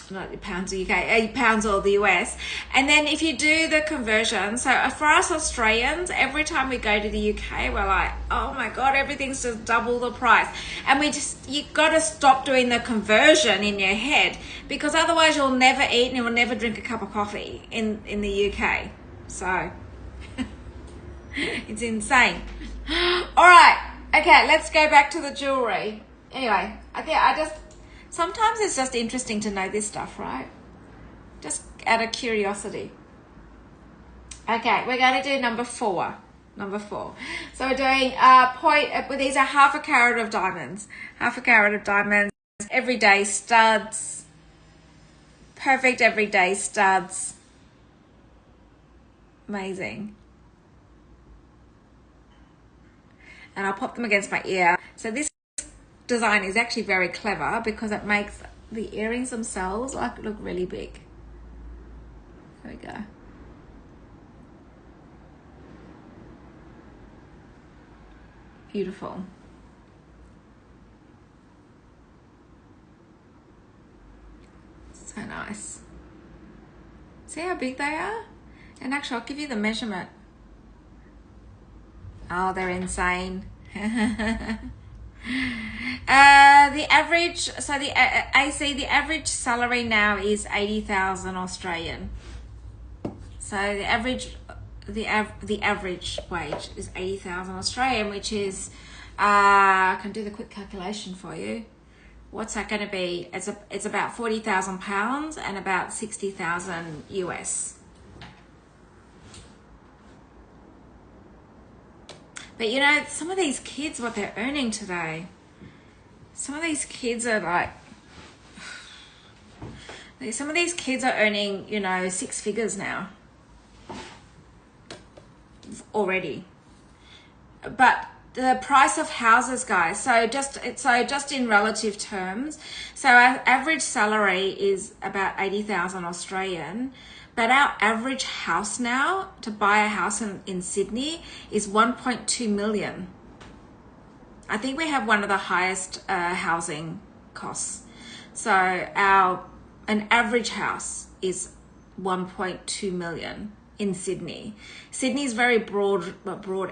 not pounds or UK, pounds or the US. And then if you do the conversion, so for us Australians, every time we go to the UK, we're like, oh my God, everything's just double the price. And you got to stop doing the conversion in your head, because otherwise you'll never eat and you'll never drink a cup of coffee in the UK. So it's insane. All right. Okay, let's go back to the jewelry. Anyway, sometimes it's just interesting to know this stuff, right? Just out of curiosity. Okay, we're going to do number four. So we're doing these are half a carat of diamonds. Everyday studs. Perfect everyday studs. Amazing. And I'll pop them against my ear. So this design is actually very clever because it makes the earrings themselves look really big. There we go. Beautiful. So nice. See how big they are? And actually, I'll give you the measurement. Oh, they're insane. The average salary now is 80,000 Australian. So the average wage is 80,000 Australian, which is I can do the quick calculation for you. What's that going to be? It's about 40,000 pounds and about 60,000 US. But some of these kids, what they're earning today, some of these kids are earning, 6 figures now already. But the price of houses, guys. So just in relative terms, so our average salary is about 80,000 Australian, but our average house now to buy a house in Sydney is 1.2 million. I think we have one of the highest housing costs. So an average house is 1.2 million in Sydney. Sydney's very broad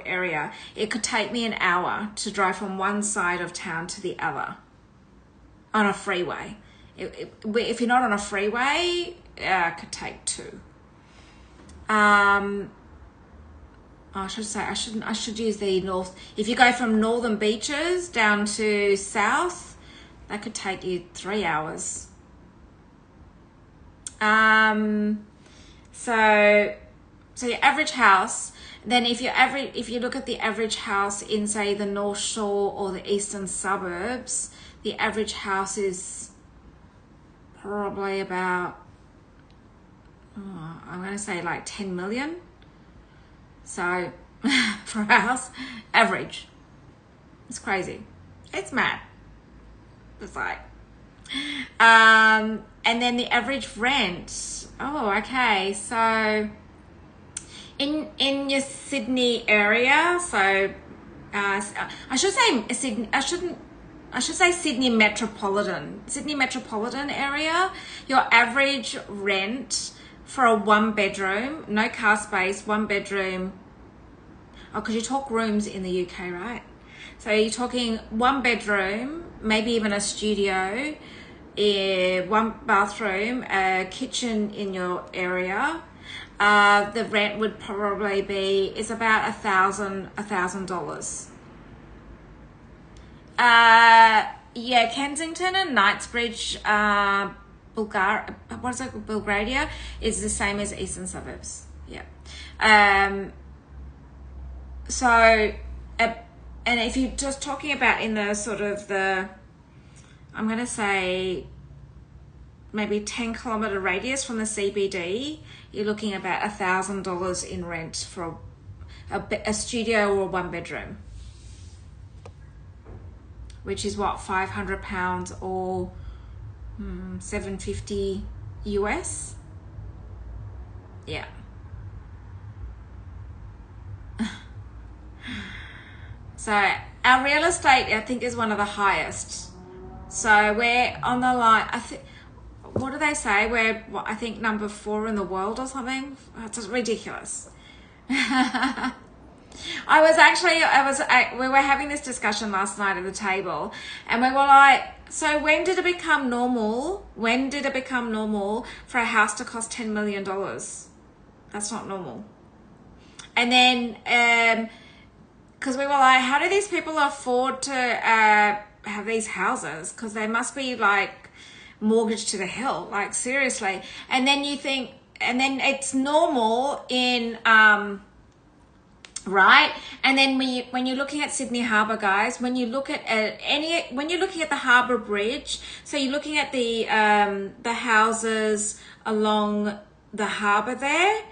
area. It could take me an hour to drive from one side of town to the other on a freeway. If you're not on a freeway, it could take 2. I should use the north. If you go from northern beaches down to south, that could take you 3 hours. So your average house, then if you look at the average house in, say, the North Shore or the eastern suburbs, the average house is probably about, I'm going to say like 10 million. So for a house, average. It's crazy. It's mad. It's like, and then the average rent. Oh, okay. So in your Sydney area, so I should say Sydney. I should say Sydney metropolitan area. Your average rent for a 1-bedroom, no car space, 1-bedroom. Oh, because you talk rooms in the UK, right? So you're talking 1-bedroom, maybe even a studio, 1 bathroom, a kitchen in your area. The rent would probably be, it's about $1,000. Yeah, Kensington and Knightsbridge, Bulgaria is the same as eastern suburbs. Yeah. And if you're just talking about in the sort of the, I'm going to say maybe 10-kilometer radius from the CBD, you're looking about $1,000 in rent for a studio or a 1-bedroom, which is what, £500 or $750 US. Yeah. So our real estate, I think, is one of the highest. So we're on the line. What do they say? We're, I think, number 4 in the world or something. It's just ridiculous. We were having this discussion last night at the table, and we were like, so when did it become normal? When did it become normal for a house to cost $10 million? That's not normal. And then, because we were like, how do these people afford to have these houses? Because they must be like mortgaged to the hill, like seriously. And then you think, and then it's normal in, right? And then when you're looking at Sydney Harbour, guys, when you look at when you're looking at the Harbour Bridge, so you're looking at the houses along the harbour there,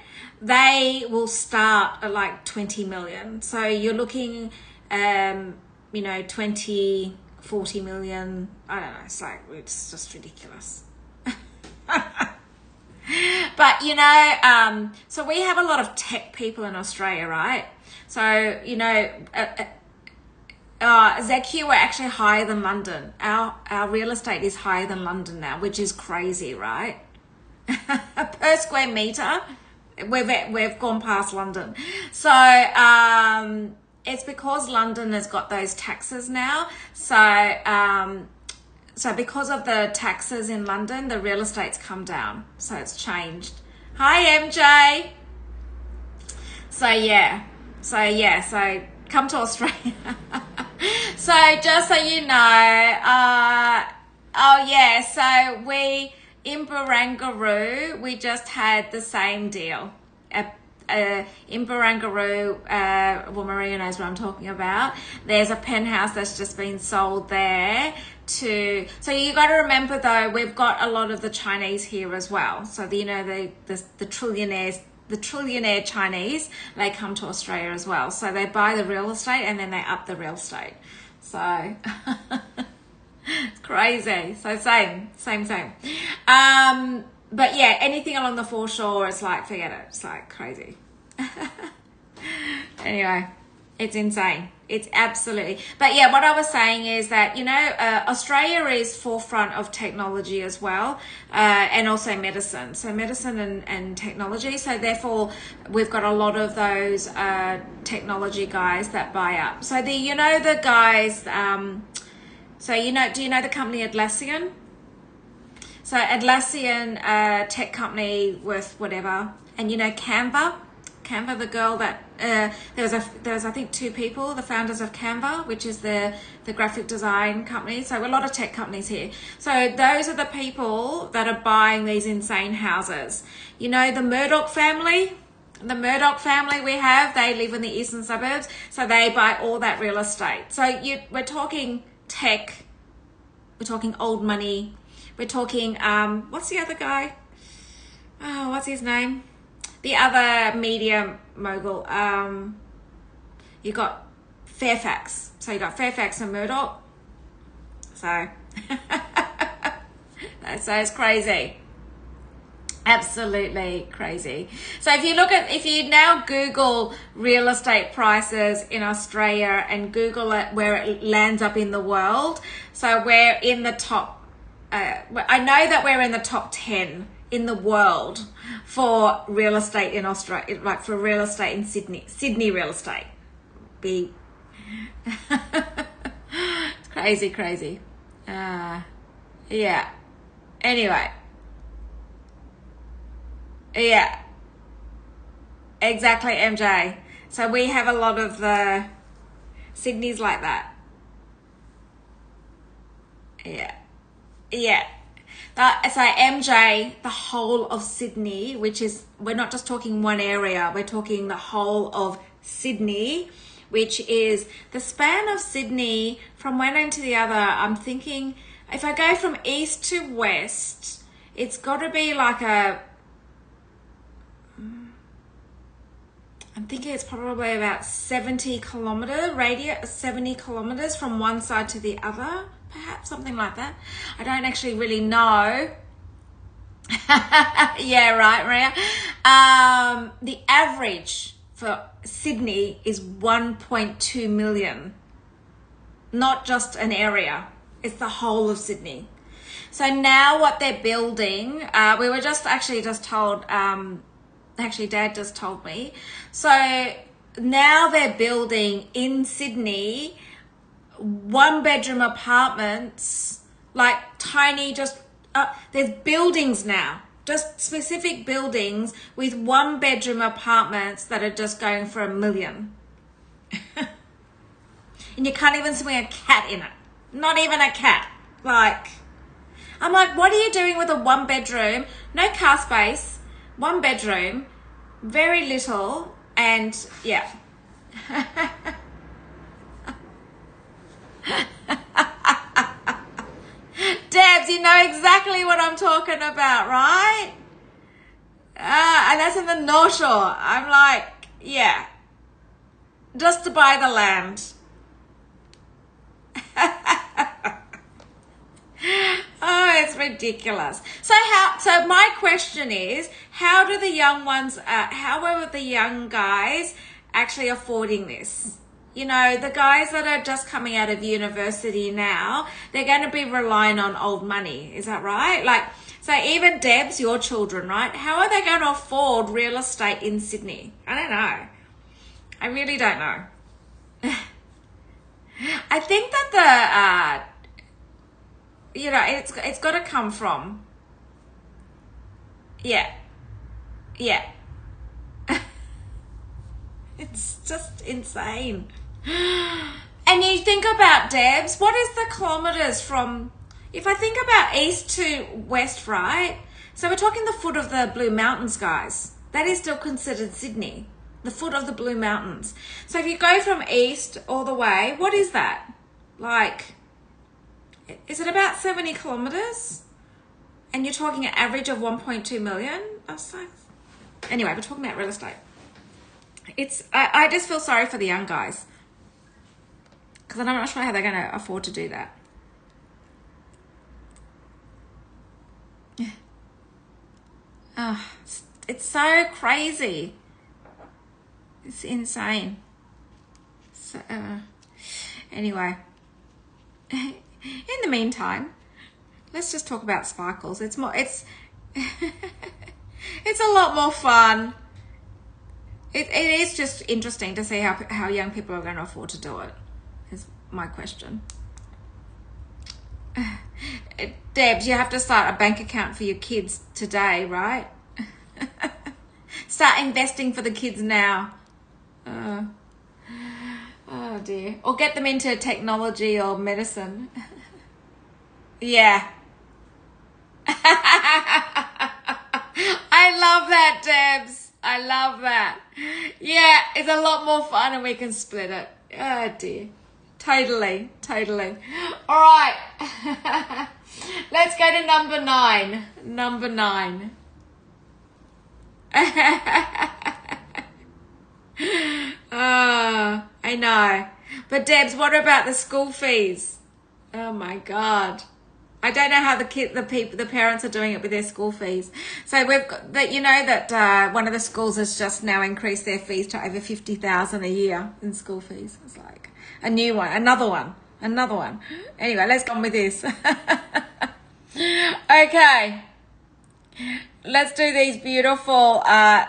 they will start at like 20 million. So you're looking, 20, 40 million. I don't know. It's just ridiculous. But, so we have a lot of tech people in Australia, right? So, ZQ, we're actually higher than London. Our real estate is higher than London now, which is crazy, right? Per square meter, we've gone past London. So it's because London has got those taxes now. So because of the taxes in London, the real estate's come down. So it's changed. Hi, MJ. So come to Australia. So just so you know, so we, in Barangaroo, we just had the same deal. In Barangaroo, well, Maria knows what I'm talking about. There's a penthouse that's just been sold there so you got to remember though, we've got a lot of the Chinese here as well. So the trillionaires the trillionaire Chinese, they come to Australia as well. So they buy the real estate and then they up the real estate. So it's crazy. So same. But yeah, anything along the foreshore, it's like, forget it. It's like crazy. Anyway, it's insane. It's absolutely. But yeah, what I was saying is that, you know, Australia is forefront of technology as well, and also medicine. So medicine and technology. So therefore, we've got a lot of those technology guys that buy up. So the guys, so do you know the company Atlassian? So Atlassian, tech company worth whatever. And you know Canva, the girl that there was I think two people, the founders of Canva, which is the graphic design company. So a lot of tech companies here. So those are the people that are buying these insane houses. You know the Murdoch family. The Murdoch family we have, they live in the eastern suburbs, so they buy all that real estate. So we're talking tech, we're talking old money, we're talking what's the other guy? Oh, what's his name? The other media mogul. You got Fairfax. So you got Fairfax and Murdoch. So it's crazy. Absolutely crazy. So if you now Google real estate prices in Australia and Google it where it lands up in the world, so we're in the top, I know that we're in the top 10 in the world for real estate in Australia, like for real estate in Sydney real estate. It's crazy. Yeah. Anyway. Yeah. Exactly, MJ. So we have a lot of the Sydney's like that. Yeah. So MJ, the whole of Sydney, which is, we're not just talking one area, we're talking the whole of Sydney, which is the span of Sydney from one end to the other. I'm thinking if I go from east to west, it's got to be like I'm thinking it's probably about 70 kilometer radius, 70 kilometers from one side to the other. Perhaps something like that. I don't actually really know. Yeah, right, Maria. The average for Sydney is 1.2 million. Not just an area. It's the whole of Sydney. So now what they're building, we were just told, actually Dad just told me. So now they're building in Sydney 1-bedroom apartments, like tiny, there's buildings now, just specific buildings with 1-bedroom apartments that are just going for $1 million. And you can't even swing a cat in it. Not even a cat. I'm like, what are you doing with a 1-bedroom? No car space, 1 bedroom, very little, and yeah. Debs, you know exactly what I'm talking about, right? And that's in the North Shore. I'm like, yeah, just to buy the land. Oh, it's ridiculous. So my question is, how do the young ones, how are the young guys actually affording this? You know, the guys that are just coming out of university now, they're going to be relying on old money. Is that right? So even Debs, your children, right? How are they going to afford real estate in Sydney? I don't know. I really don't know. I think that it's got to come from, yeah. It's just insane. And you think about, Debs, what is the kilometers from, if I think about east to west, right? So we're talking the foot of the Blue Mountains, guys. That is still considered Sydney, the foot of the Blue Mountains. So if you go from east all the way, what is that? Is it about 70 kilometers? And you're talking an average of 1.2 million? I was like, Anyway, we're talking about real estate. I just feel sorry for the young guys because I'm not sure how they're going to afford to do that. Oh, it's so crazy. It's insane. So, anyway, in the meantime, let's just talk about sparkles. It's it's a lot more fun. It is just interesting to see how young people are going to afford to do it, is my question. Debs, you have to start a bank account for your kids today, right? Start investing for the kids now. Oh dear. Or get them into technology or medicine. Yeah. I love that, Debs. I love that. Yeah, it's a lot more fun and we can split it. Oh dear. Totally. All right. Let's go to number 9. Number 9. Oh, I know. But Debs, what about the school fees? Oh my God. I don't know how the parents are doing it with their school fees. So we've got that, that one of the schools has just now increased their fees to over $50,000 a year in school fees. It's like a new one, another one. Anyway, let's go on with this. Okay. Let's do these beautiful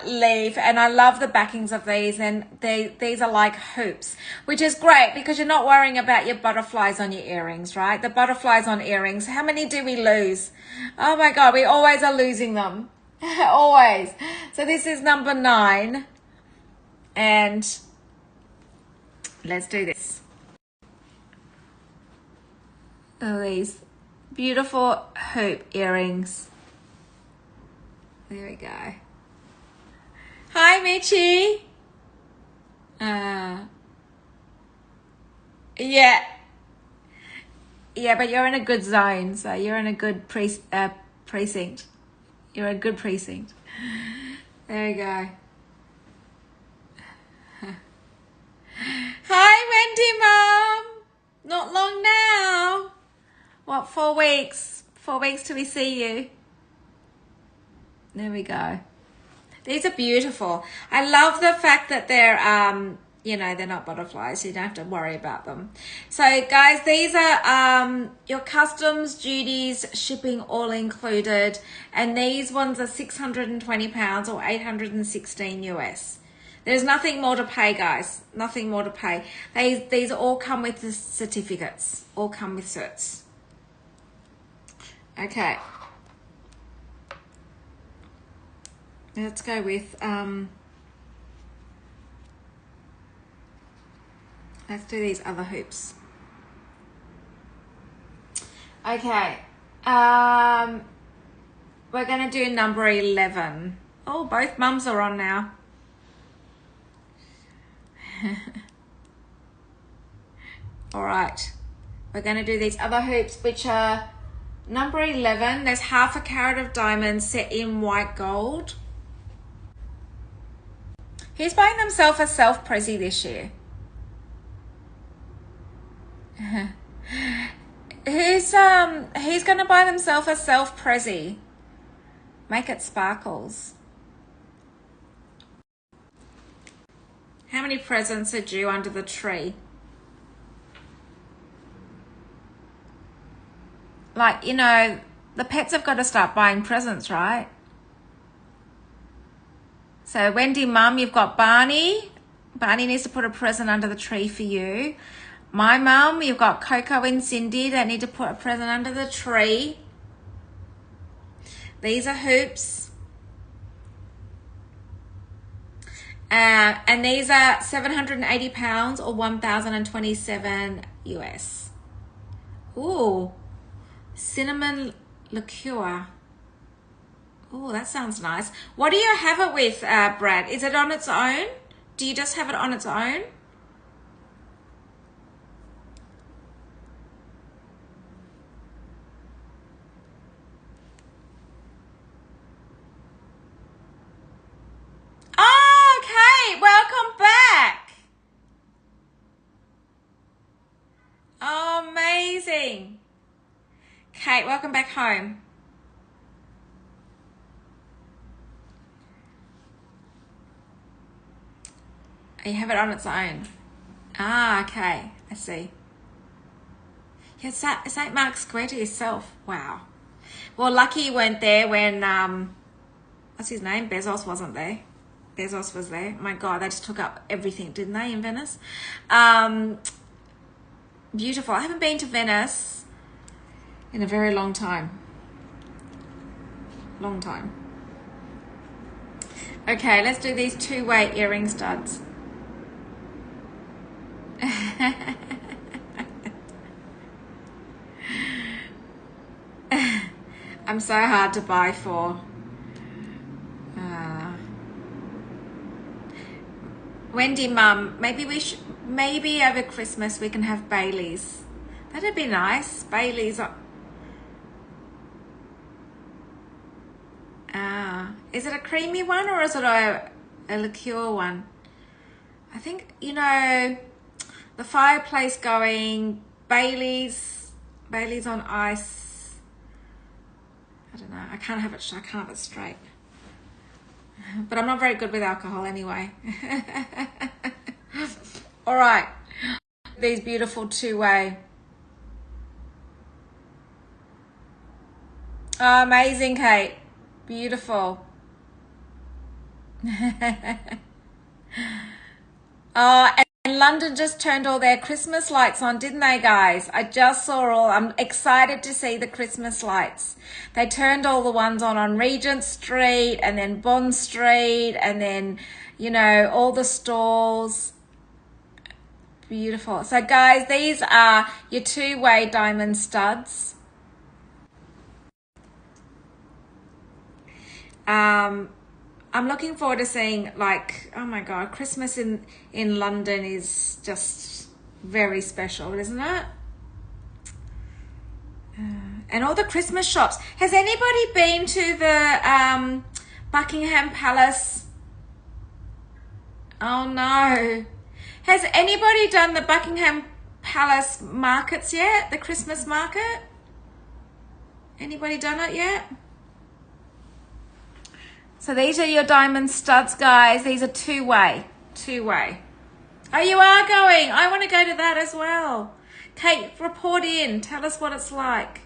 leaf, and I love the backings of these, and these are like hoops, which is great because you're not worrying about your butterflies on your earrings, right? The butterflies on earrings, how many do we lose? Oh my God, we always are losing them. Always. So this is number 9, and let's do this. Oh, these beautiful hoop earrings. There we go. Hi, Michi. Yeah. Yeah, but you're in a good zone, so you're in a good precinct. You're a good precinct. There we go. Hi, Wendy, Mum. Not long now. What, 4 weeks? 4 weeks till we see you. There we go. These are beautiful. I love the fact that they're, they're not butterflies, so you don't have to worry about them. So, guys, these are your customs, duties, shipping all included. And these ones are £620 or 816 US. There's nothing more to pay, guys. Nothing more to pay. These all come with the certificates. All come with certs. Okay. Let's go with, let's do these other hoops. Okay. We're going to do number 11. Oh, both mums are on now. All right. We're going to do these other hoops, which are number 11. There's half a carat of diamonds set in white gold. He's buying himself a self-prezi this year. He's going to buy himself a self-prezi. Make it sparkles. How many presents are due under the tree? Like, the pets have got to start buying presents, right? So, Wendy, Mum, you've got Barney. Barney needs to put a present under the tree for you. My mum, you've got Coco and Cindy that need to put a present under the tree. These are hoops. And these are £780 or 1,027 US. Ooh, cinnamon liqueur. Oh, that sounds nice. What do you have it with, Brad? Is it on its own? Do you just have it on its own? amazing. Kate, welcome back home. You have it on its own. Ah, okay. I see. Yeah, St. Mark's Square to yourself. Wow. Well, lucky you weren't there when, what's his name? Bezos wasn't there. Bezos was there. My God, they just took up everything, didn't they, in Venice? Beautiful. I haven't been to Venice in a very long time. Long time. Okay, let's do these two-way earring studs. I'm so hard to buy for. Wendy, Mum, maybe over Christmas we can have Baileys. That'd be nice. Baileys. Is it a creamy one or is it a liqueur one? I think, you know, the fireplace going, Baileys on ice. I don't know. I can't have it straight. But I'm not very good with alcohol anyway. All right. These beautiful two-way. Oh, amazing, Kate. Beautiful. Oh, and London just turned all their Christmas lights on, didn't they, guys? I just saw I'm excited to see the Christmas lights. They turned all the ones on Regent Street and then Bond Street and then, you know, all the stalls. Beautiful. So, guys, these are your two-way diamond studs. I'm looking forward to seeing, like, oh my God, Christmas in London is just very special, isn't it? And all the Christmas shops. Has anybody been to the Buckingham Palace? Oh no. Has anybody done the Buckingham Palace markets yet? The Christmas market? Anybody done it yet? So these are your diamond studs, guys. These are two-way. Oh, you are going. I want to go to that as well. Kate, report in. Tell us what it's like.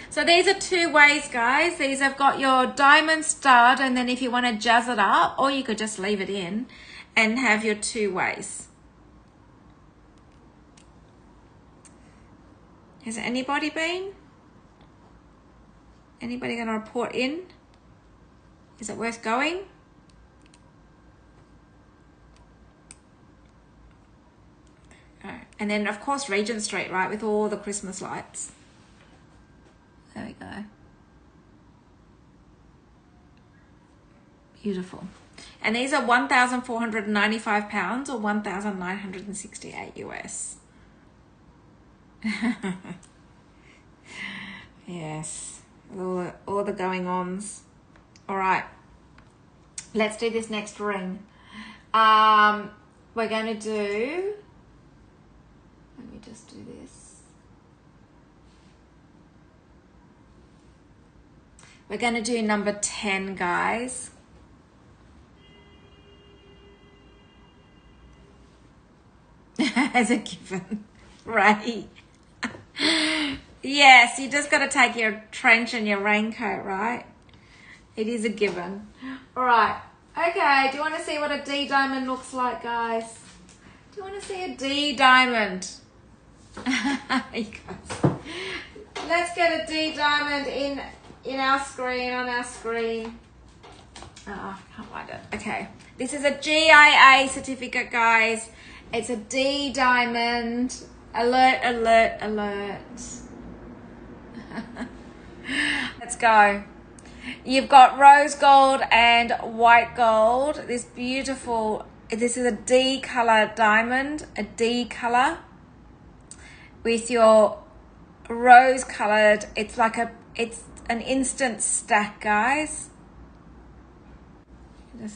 So these are two ways, guys. These have got your diamond stud, and then if you want to jazz it up, or you could just leave it in and have your two ways. Has anybody been? Anybody going to report in? Is it worth going? Oh, and then, of course, Regent Street, right, with all the Christmas lights. There we go. Beautiful. And these are £1,495 or 1,968 US. Yes, all the going-ons. All right, let's do this next ring. We're going to do, let me just do this. We're going to do number 10, guys. As a given, right? Yes, you just got to take your trench and your raincoat, right? It is a given. All right. Okay, do you want to see what a D diamond looks like, guys? Do you want to see a D diamond? You guys. Let's get a D diamond in our screen, on our screen. Oh, I can't find it. Okay. This is a GIA certificate, guys. It's a D diamond. Alert, alert, alert. Let's go. You've got rose gold and white gold. This is a D color diamond, a D color with your rose colored. It's an instant stack, guys. There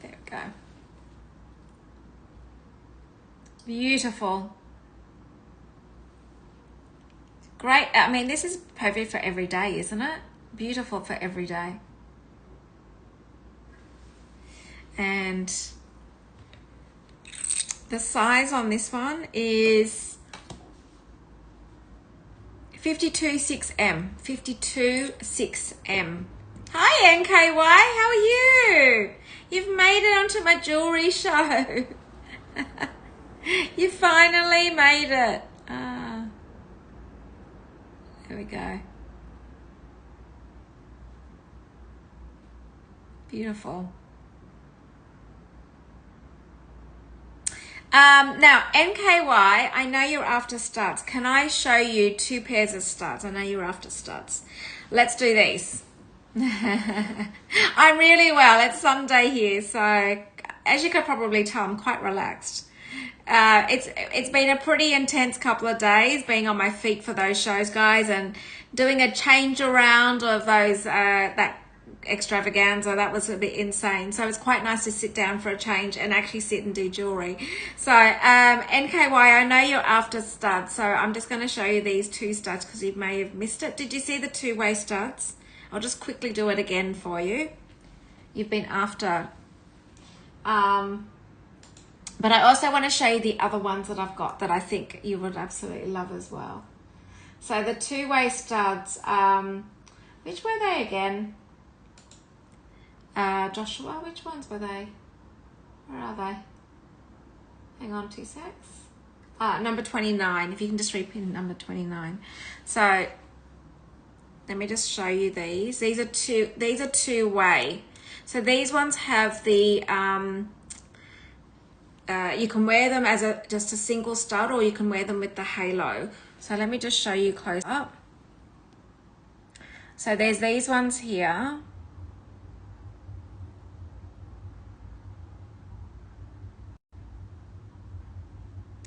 we go. Beautiful. Great. I mean, this is perfect for every day, isn't it? Beautiful for every day. And the size on this one is 52.6M. 52.6M. Hi NKY, how are you? You've made it onto my jewelry show. You finally made it. There we go. Beautiful. Now, NKY, I know you're after studs. Can I show you 2 pairs of studs? I know you're after studs. Let's do these. I'm really well. It's Sunday here, so as you could probably tell, I'm quite relaxed. It's been a pretty intense couple of days being on my feet for those shows, guys, and doing a change around of those that extravaganza. That was a bit insane, so it's quite nice to sit down for a change and actually sit and do jewelry. So NKY, I know you're after studs, so I'm just going to show you these 2 studs because you may have missed it. Did you see the 2-way studs? I'll just quickly do it again for you. You've been after but I also want to show you the other ones that I've got that I think you would absolutely love as well. So the 2-way studs, which were they again? Joshua, which ones were they? Where are they? Hang on 2 secs. Number 29, if you can just repeat number 29. So let me just show you these. These are 2-way. So these ones have the you can wear them as just a single stud, or you can wear them with the halo. So let me just show you close up. So there's these ones here.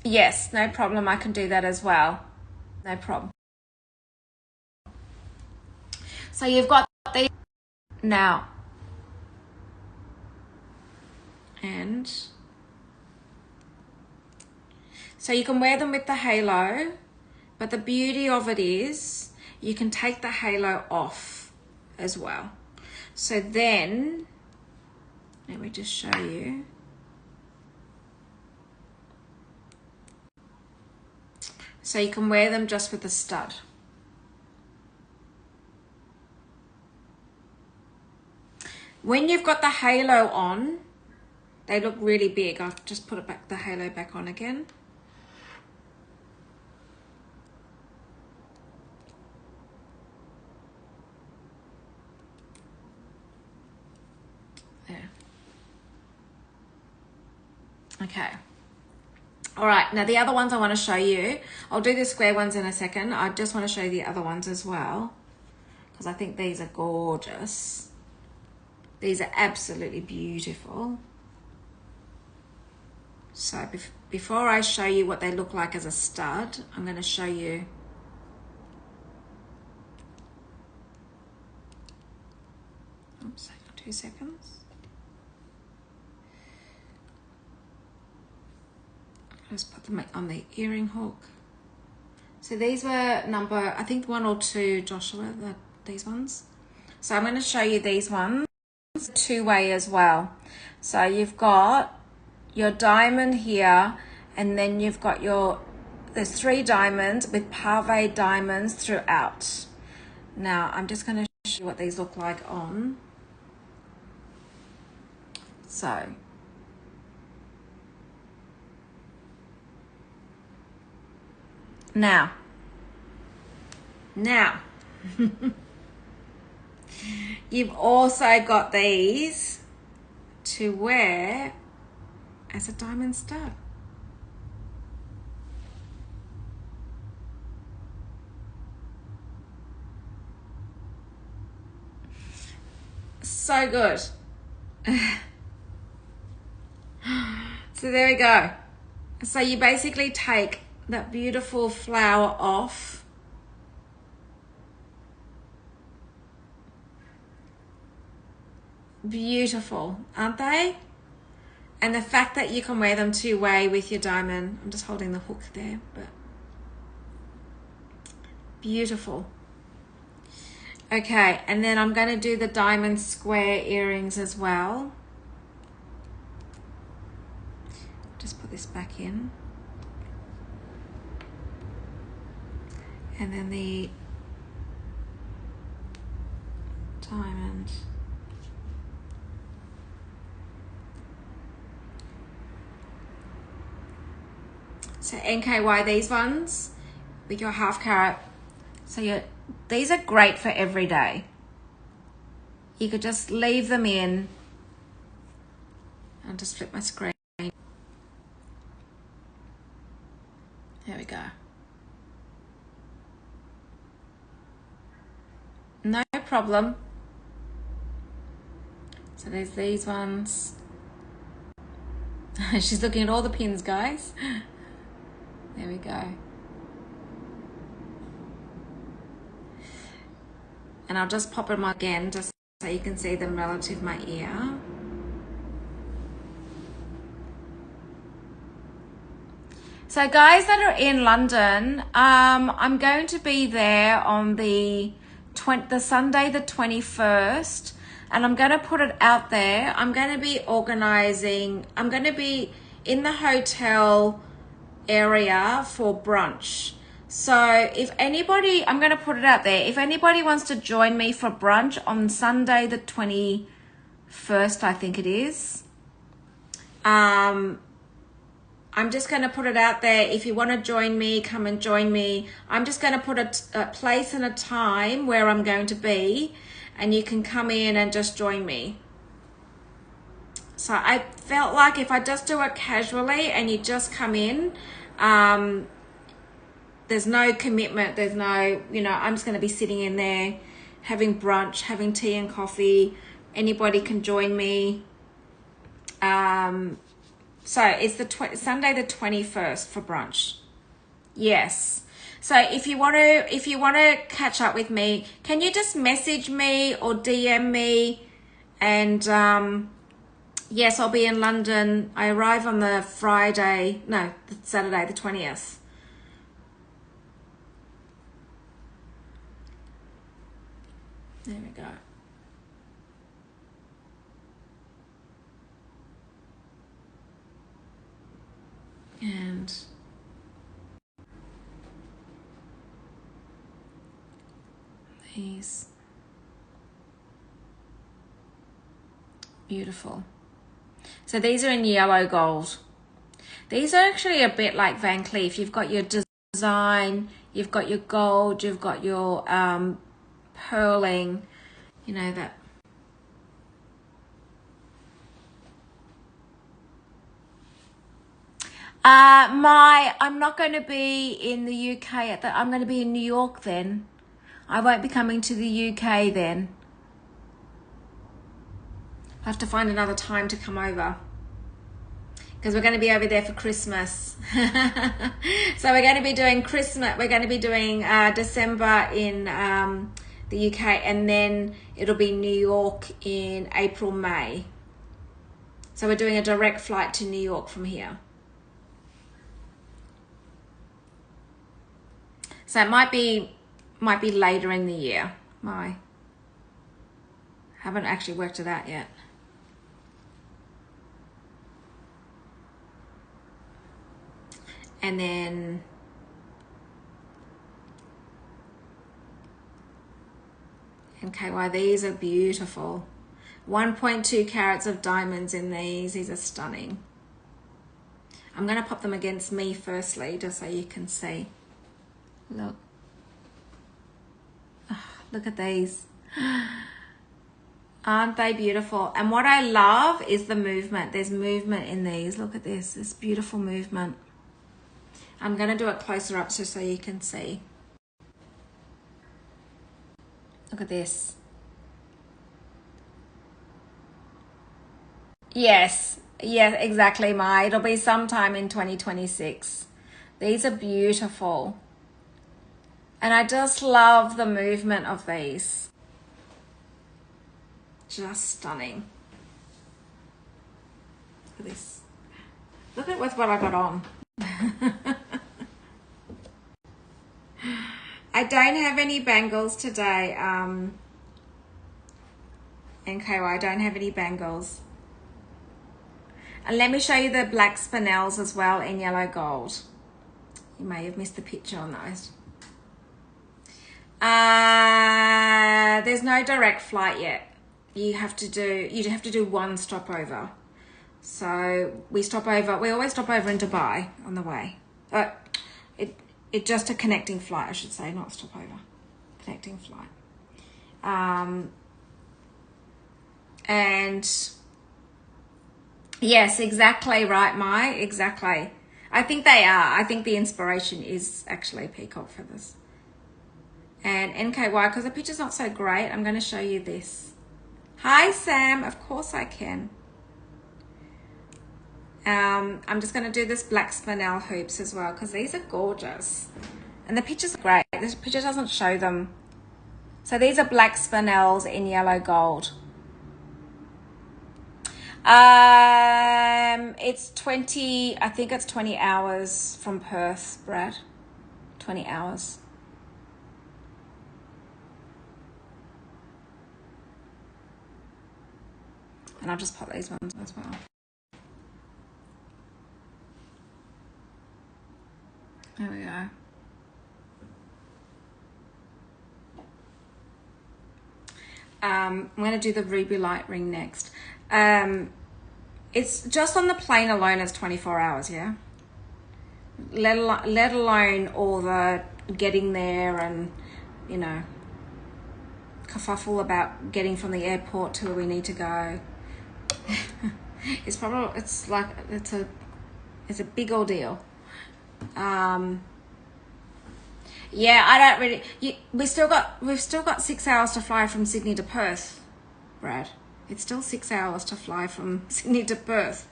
Yes, no problem. I can do that as well. No problem. So you've got these now. And so you can wear them with the halo, but the beauty of it is you can take the halo off as well. So then, let me just show you. So you can wear them just with the stud. When you've got the halo on, they look really big. I'll just put it back, the halo back on again. There. Okay. All right, now the other ones I want to show you, I'll do the square ones in a second. I just want to show you the other ones as well, because I think these are gorgeous. These are absolutely beautiful. So before I show you what they look like as a stud, I'm going to show you. Oops, hang on 2 seconds. Just put them on the earring hook. So these were number, I think 1 or 2, Joshua, these ones. So I'm going to show you these ones, 2-way as well. So you've got your diamond here, and then you've got there's 3 diamonds with pave diamonds throughout. Now I'm just going to show you what these look like on. So now you've also got these to wear as a diamond stud. So good. So there we go. So you basically take that beautiful flower off. Beautiful, aren't they? And the fact that you can wear them two-way with your diamond. I'm just holding the hook there, but beautiful. Okay, and then I'm going to do the diamond square earrings as well. Just put this back in. And then the diamond. So NKY, these ones with your half carat. So these are great for every day. You could just leave them in. I'll just flip my screen. There we go. No problem. So there's these ones. She's looking at all the pins, guys. There we go. And I'll just pop them again just so you can see them relative to my ear. So guys that are in London, I'm going to be there on the Sunday the 21st, and I'm going to put it out there. I'm going to be organizing, I'm going to be in the hotel area for brunch. So if anybody, I'm going to put it out there, if anybody wants to join me for brunch on Sunday the 21st, I think it is, I'm just going to put it out there. If you want to join me, come and join me. I'm just going to put a place and a time where I'm going to be, and you can come in and just join me. So I felt like if I just do it casually and you just come in, there's no commitment. There's no, you know, I'm just going to be sitting in there having brunch, having tea and coffee. Anybody can join me. So it's the Sunday the 21st for brunch. Yes. So if you want to catch up with me, can you just message me or DM me? And yes, I'll be in London. I arrive on the Saturday the 20th. There we go. And these, beautiful. So these are in yellow gold. These are actually a bit like Van Cleef. You've got your design, you've got your gold, you've got your purling, you know, that. I'm not going to be in the UK I'm going to be in New York then. I won't be coming to the UK then. I have to find another time to come over, because we're going to be over there for Christmas. So we're going to be doing Christmas. We're going to be doing December in the UK, and then it'll be New York in April, May. So we're doing a direct flight to New York from here. So it might be later in the year. Haven't actually worked it out yet. And then NKY, these are beautiful. 1.2 carats of diamonds in these. These are stunning. I'm going to pop them against me firstly, just so you can see. Look. Oh, look at these. Aren't they beautiful? And what I love is the movement. There's movement in these. Look at this. This beautiful movement. I'm going to do it closer up so you can see. Look at this. Yes. Yeah, exactly, Mai. It'll be sometime in 2026. These are beautiful. And I just love the movement of these. Just stunning. Look at this. Look at what I got on. I don't have any bangles today. NKY, I don't have any bangles. And let me show you the black spinels as well in yellow gold. You may have missed the picture on those. There's no direct flight yet. You have to do one stopover. So we always stop over in Dubai on the way. It's just a connecting flight, I should say, not stopover. Connecting flight. And yes, exactly right, Mai, exactly. I think they are. I think the inspiration is actually peacock feathers. And NKY, because the picture's not so great, I'm going to show you this. Hi, Sam. Of course I can. I'm just going to do this black spinel hoops as well because these are gorgeous. And the picture's great. This picture doesn't show them. So these are black spinels in yellow gold. It's 20, I think it's 20 hours from Perth, Brad. 20 hours. And I'll just pop these ones as well. There we go. I'm going to do the ruby light ring next. It's just on the plane alone, it's 24 hours, yeah? Let alone all the getting there and, you know, kerfuffle about getting from the airport to where we need to go. It's a big ordeal. Yeah, I don't really. We've still got 6 hours to fly from Sydney to Perth, Brad. It's still 6 hours to fly from Sydney to Perth.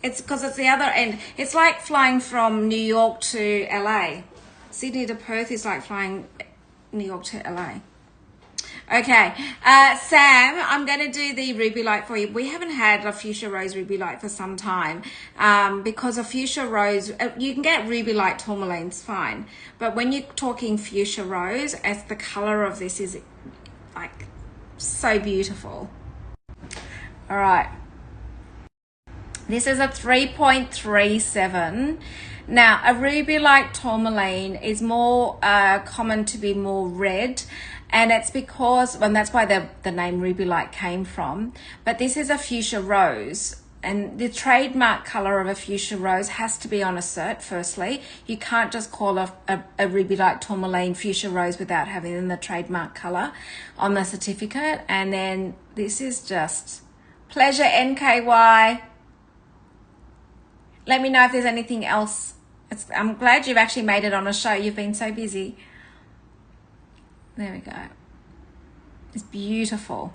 It's because it's the other end. It's like flying from New York to LA. Sydney to Perth is like flying New York to LA. Okay, Sam, I'm going to do the ruby light for you. We haven't had a fuchsia rose ruby light for some time because a fuchsia rose, you can get ruby light tourmalines, fine. But when you're talking fuchsia rose, as the color of this is like so beautiful. All right. This is a 3.37. Now, a ruby light tourmaline is more common to be more red. And it's because, well, that's why the name ruby light came from. But this is a fuchsia rose. And the trademark color of a fuchsia rose has to be on a cert, firstly. You can't just call a ruby light tourmaline fuchsia rose without having the trademark color on the certificate. And then this is just pleasure, NKY. Let me know if there's anything else. I'm glad you've actually made it on a show. You've been so busy. There we go. It's beautiful.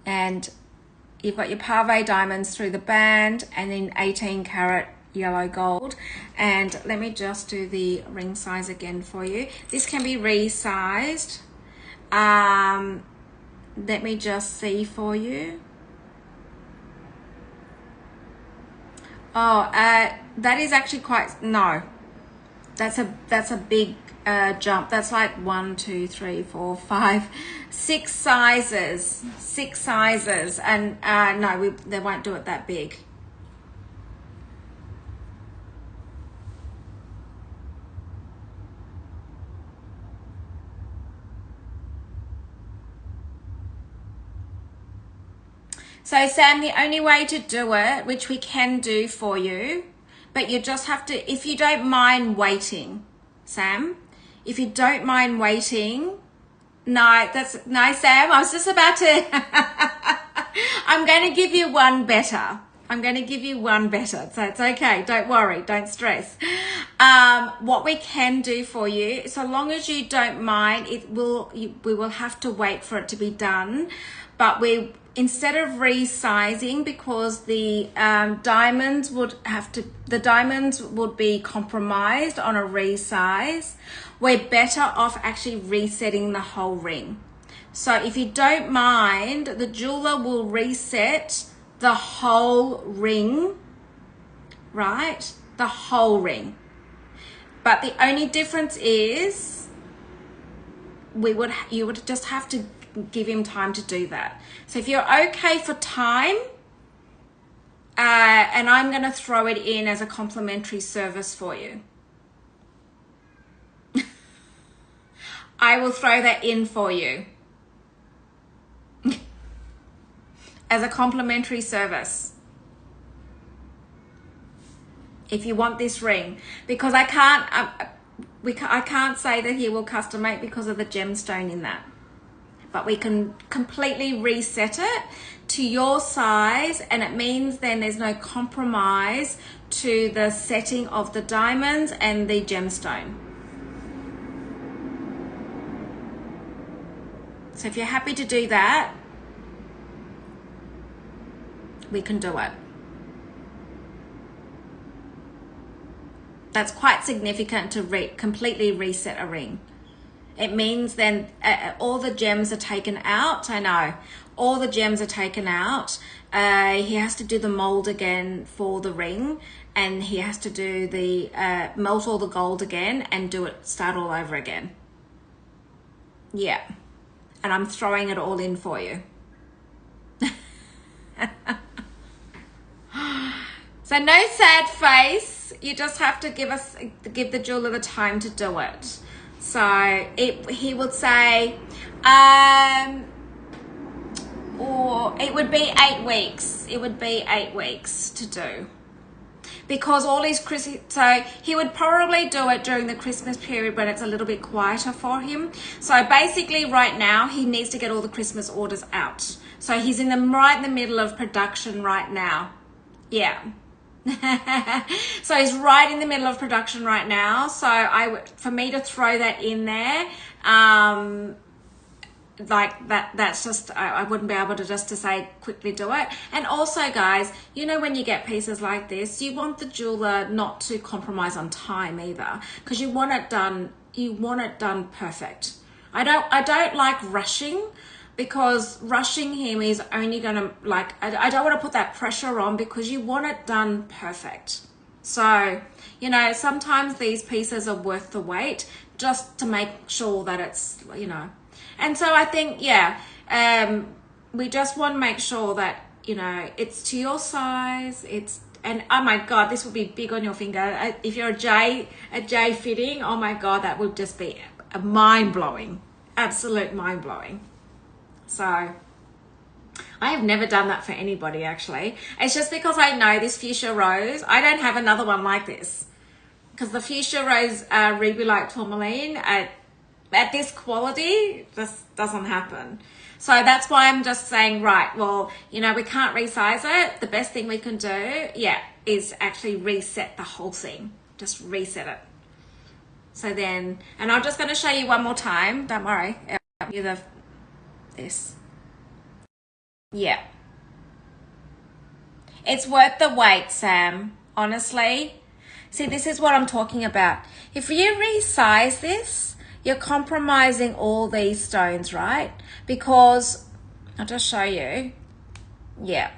And you've got your pave diamonds through the band and then 18 karat yellow gold. And let me just do the ring size again for you. This can be resized. Let me just see for you. Oh, that is actually quite, no, that's a big jump. That's like 1, 2, 3, 4, 5, 6 sizes, and no, they won't do it that big. So Sam, the only way to do it, which we can do for you, but you just have to, if you don't mind waiting, Sam, if you don't mind waiting, no, Sam, I was just about to, I'm going to give you one better. I'm going to give you one better. So it's okay. Don't worry. Don't stress. What we can do for you, so long as you don't mind, we will have to wait for it to be done, but instead of resizing, because the diamonds would be compromised on a resize, we're better off actually resetting the whole ring. So if you don't mind, the jeweler will reset the whole ring, right? The whole ring. But the only difference is you would just have to give him time to do that. So if you're okay for time, and I'm going to throw it in as a complimentary service for you. I will throw that in for you as a complimentary service. If you want this ring, because I can't say that he will custom make because of the gemstone in that, but we can completely reset it to your size, and it means then there's no compromise to the setting of the diamonds and the gemstone. So if you're happy to do that, we can do it. That's quite significant to completely reset a ring. It means then all the gems are taken out. I know, all the gems are taken out. He has to do the mold again for the ring, and he has to do the melt all the gold again and start all over again. Yeah, and I'm throwing it all in for you. So no sad face. You just have to give the jeweler the time to do it. So he would say, or it would be 8 weeks. It would be 8 weeks to do, because all his so he would probably do it during the Christmas period when it's a little bit quieter for him. So basically right now he needs to get all the Christmas orders out. So he's right in the middle of production right now. Yeah. So he's right in the middle of production right now. So for me to throw that in there, like that's just, I wouldn't be able to just to say quickly do it. And also guys, you know, when you get pieces like this, you want the jeweler not to compromise on time either, because you want it done perfect. I don't like rushing, because rushing him is only gonna, like, I don't want to put that pressure on, because you want it done perfect. So, you know, sometimes these pieces are worth the wait, just to make sure that it's, you know. And so I think, yeah, we just want to make sure that, you know, it's to your size. And oh my God, this would be big on your finger. If you're a J fitting, oh my God, that would just be a mind-blowing, absolute mind-blowing. So I have never done that for anybody, actually. It's just because I know this fuchsia rose, I don't have another one like this, because the fuchsia rose ruby light tourmaline at this quality just doesn't happen. So that's why I'm just saying, right, well, you know, we can't resize it. The best thing we can do, yeah, is actually reset the whole thing. Just reset it. So then, and I'm just going to show you one more time. Don't worry. This. Yeah. It's worth the wait, Sam. Honestly. See, this is what I'm talking about. If you resize this, you're compromising all these stones, right? Because, I'll just show you. Yeah.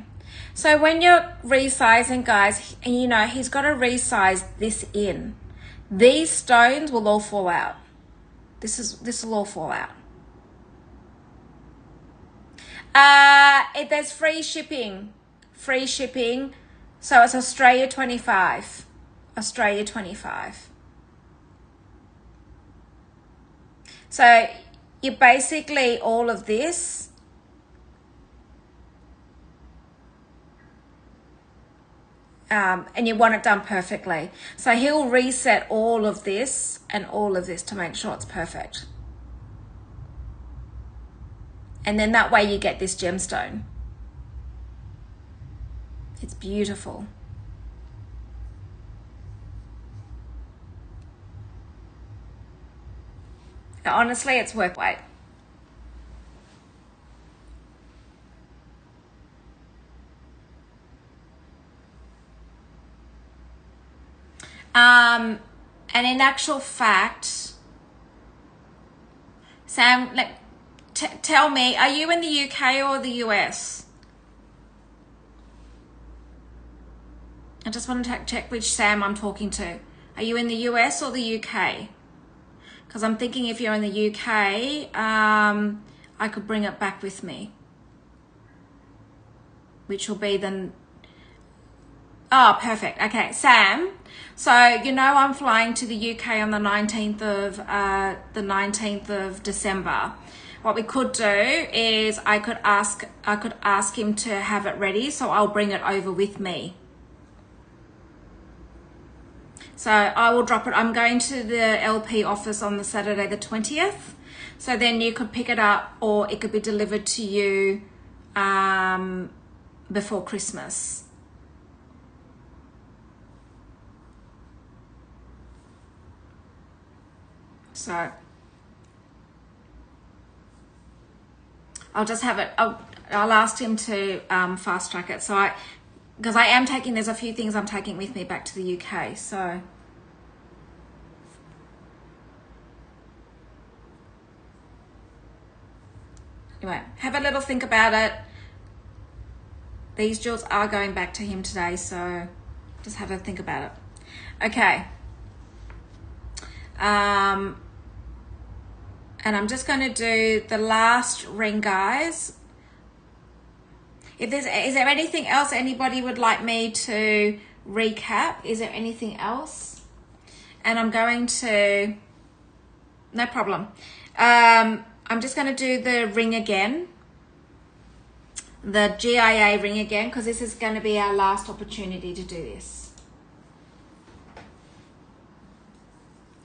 So when you're resizing, guys, and you know, he's got to resize this in. These stones will all fall out. This will all fall out. There's free shipping. So it's Australia 25. Australia 25. So you basically, all of this, and you want it done perfectly. So he'll reset all of this and all of this to make sure it's perfect. And then that way you get this gemstone. It's beautiful. Honestly, it's worth wait. And in actual fact, Sam, tell me, are you in the UK or the US? I just want to check which Sam I'm talking to. Are you in the US or the UK? Because I'm thinking if you're in the UK, I could bring it back with me. Which will be the... Oh, perfect. Okay, Sam. So, you know I'm flying to the UK on the 19th of December. What we could do is I could ask him to have it ready, so I'll bring it over with me. So I will drop it. I'm going to the LP office on the Saturday the 20th. So then you could pick it up, or it could be delivered to you before Christmas. So I'll just have it. I'll ask him to fast track it. So because I am taking, there's a few things I'm taking with me back to the UK. So anyway, have a little think about it. These jewels are going back to him today, so just have a think about it. Okay. And I'm just going to do the last ring, guys. Is there anything else anybody would like me to recap? Is there anything else? And I'm going to, no problem. I'm just going to do the ring again, the GIA ring again, because this is going to be our last opportunity to do this.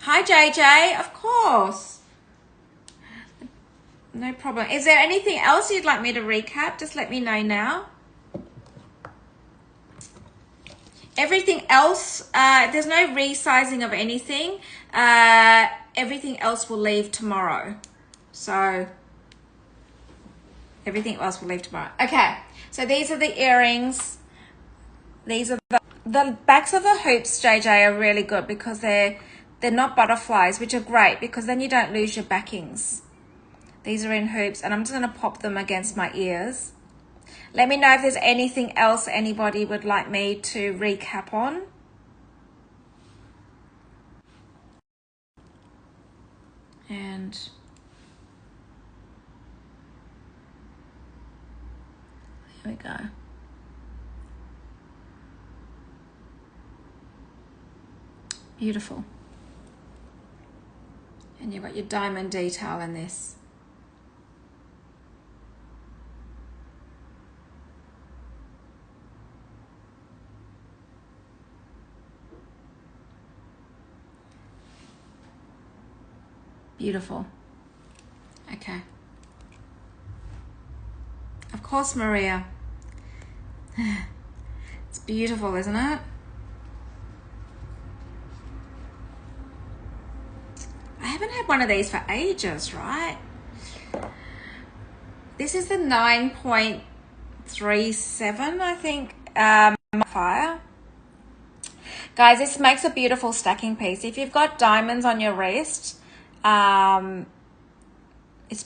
Hi, JJ, of course. No problem. Is there anything else you'd like me to recap? Just let me know now. Everything else, there's no resizing of anything. Everything else will leave tomorrow. So everything else will leave tomorrow. Okay, so these are the earrings. These are the backs of the hoops, JJ, are really good because they're not butterflies, which are great because then you don't lose your backings. These are in hoops, and I'm just going to pop them against my ears. Let me know if there's anything else anybody would like me to recap on. And here we go. Beautiful. And you've got your diamond detail in this. Beautiful. Okay. Of course, Maria. It's beautiful, isn't it? I haven't had one of these for ages, right? This is the 9.37, I think, fire. Guys, this makes a beautiful stacking piece. If you've got diamonds on your wrist, it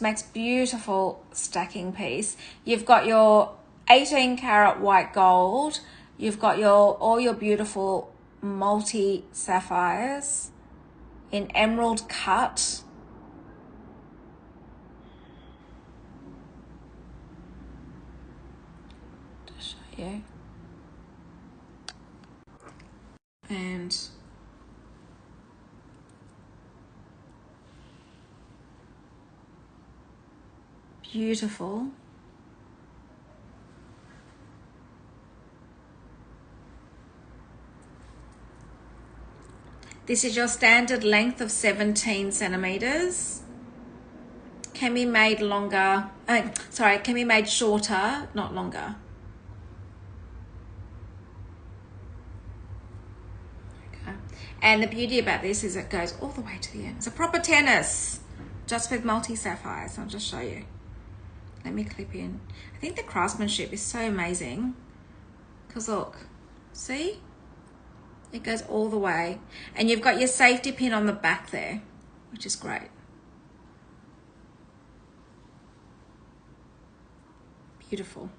makes beautiful stacking piece. You've got your 18 karat white gold. You've got all your beautiful multi sapphires in emerald cut. To show you. And beautiful. This is your standard length of 17 centimeters. Can be made longer, can be made shorter, not longer. Okay. And the beauty about this is it goes all the way to the end. It's a proper tennis, just with multi sapphires. I'll just show you. Let me clip in. I think the craftsmanship is so amazing. Because look, see? It goes all the way. And you've got your safety pin on the back there, which is great. Beautiful.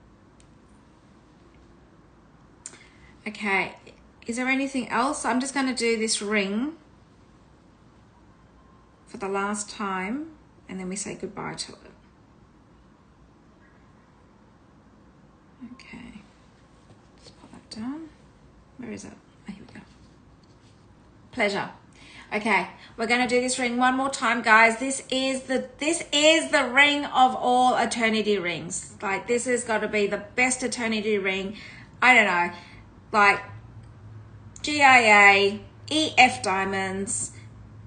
Okay, is there anything else? I'm just going to do this ring for the last time, and then we say goodbye to it. Okay, let's put that down. Where is it? Oh, here we go. Pleasure. Okay, we're going to do this ring one more time, guys. This is the ring of all eternity rings. Like, this has got to be the best eternity ring. I don't know, like GIA, EF diamonds.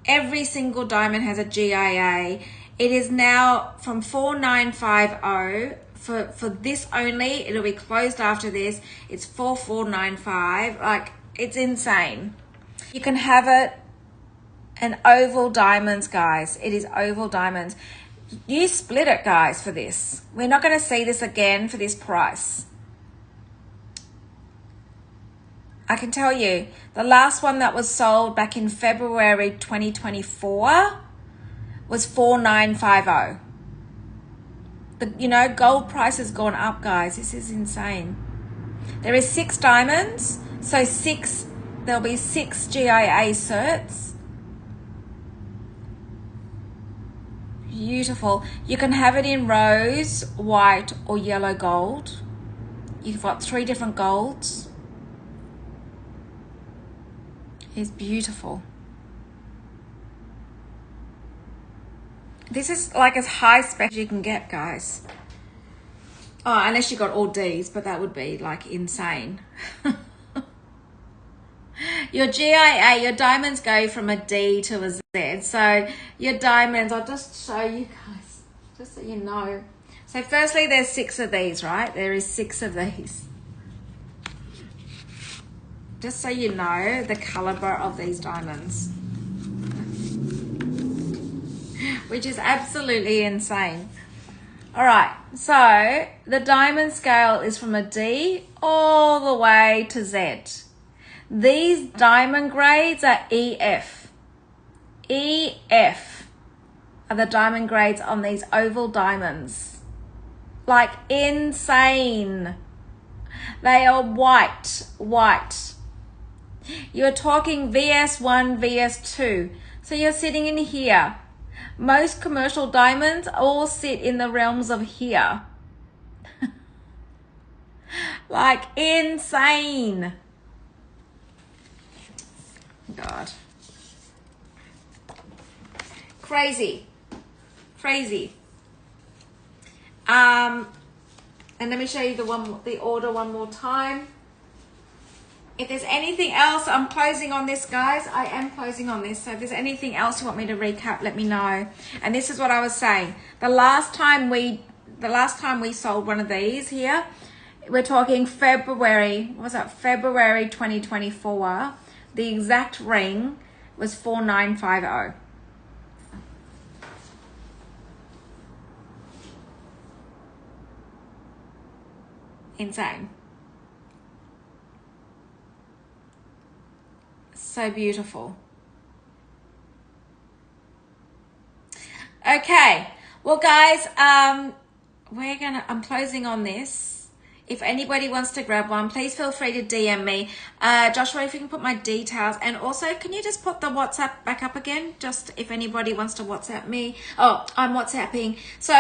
Every single diamond has a GIA. It is now from 4950 for this only. It'll be closed after this. It's 4495. Like, it's insane. You can have it an oval diamonds, guys. It is oval diamonds. You split it, guys, for this. We're not going to see this again for this price. I can tell you, the last one that was sold back in February 2024 was 4950. But, you know, gold price has gone up, guys. This is insane. There is 6 diamonds, so there'll be 6 GIA certs. Beautiful. You can have it in rose, white, or yellow gold. You've got 3 different golds. It's beautiful. This is like as high spec as you can get, guys. Oh, unless you got all D's, but that would be like insane. Your GIA, your diamonds go from a D to a Z. So your diamonds, I'll just show you guys, just so you know. So firstly, there's 6 of these, right? There is 6 of these. Just so you know the caliber of these diamonds, which is absolutely insane. All right, so the diamond scale is from a D all the way to Z. These diamond grades are EF. EF are the diamond grades on these oval diamonds. Like, insane. They are white. You're talking VS1, VS2. So you're sitting in here. Most commercial diamonds all sit in the realms of here. Like, insane. God. Crazy. And let me show you the order one more time. If there's anything else, I'm closing on this, guys. I am closing on this. So if there's anything else you want me to recap, let me know. And this is what I was saying. The last time we sold one of these here, we're talking February, what was that? February 2024. The exact ring was 4950. Insane. So beautiful. Okay, well, guys, I'm closing on this. If anybody wants to grab one, please feel free to DM me. Joshua, if you can put my details, and also can you just put the WhatsApp back up again, just if anybody wants to WhatsApp me. Oh, I'm WhatsApping. So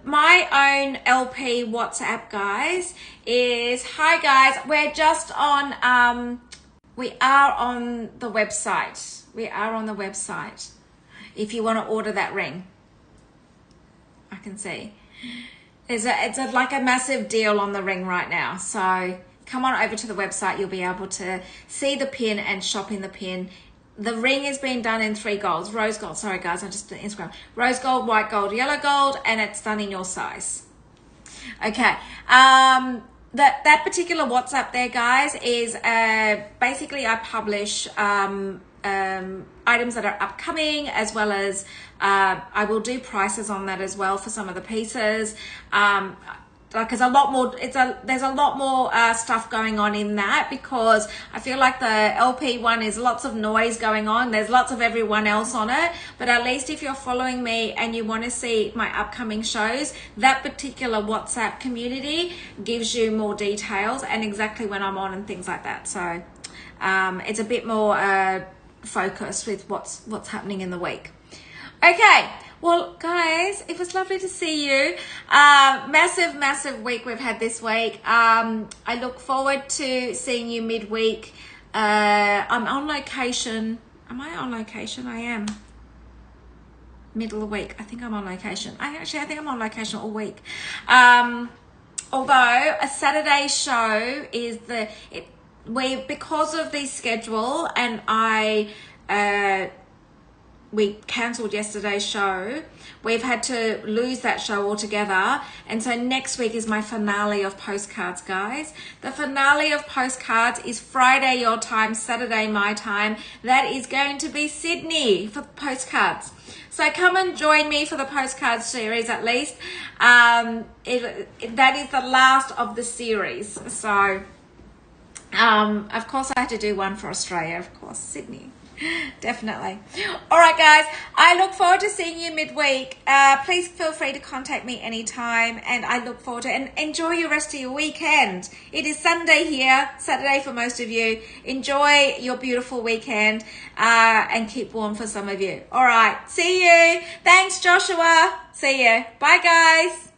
my own LP WhatsApp, guys, is, hi guys, we're just on we are on the website. We are on the website. If you want to order that ring, I can see. It's like a massive deal on the ring right now. So come on over to the website. You'll be able to see the pin and shop in the pin. The ring is being done in 3 golds. Rose gold. Sorry, guys. I just did Instagram. Rose gold, white gold, yellow gold, and it's done in your size. Okay. That particular WhatsApp there, guys, is basically I publish items that are upcoming, as well as I will do prices on that as well for some of the pieces. like there's a lot more stuff going on in that, because I feel like the LP one is lots of noise going on. There's lots of everyone else on it, but at least if you're following me and you want to see my upcoming shows, that particular WhatsApp community gives you more details and exactly when I'm on and things like that. So it's a bit more focused with what's happening in the week. Okay, well, guys, it was lovely to see you. Massive week we've had this week. I look forward to seeing you midweek. I'm on location. Am I on location? I am. Middle of the week. I think I'm on location. I think I'm on location all week. Although a Saturday show is because of the schedule, and we cancelled yesterday's show. We've had to lose that show altogether. And so next week is my finale of Postcards, guys. The finale of Postcards is Friday your time, Saturday my time. That is going to be Sydney for Postcards. So come and join me for the Postcards series at least. That is the last of the series. So, of course I had to do one for Australia, of course, Sydney. Definitely. All right, guys, I look forward to seeing you midweek. Please feel free to contact me anytime, and I look forward to it. And enjoy your rest of your weekend. It is Sunday here, Saturday for most of you. Enjoy your beautiful weekend, and keep warm for some of you. All right, see you. Thanks, Joshua. See you. Bye, guys.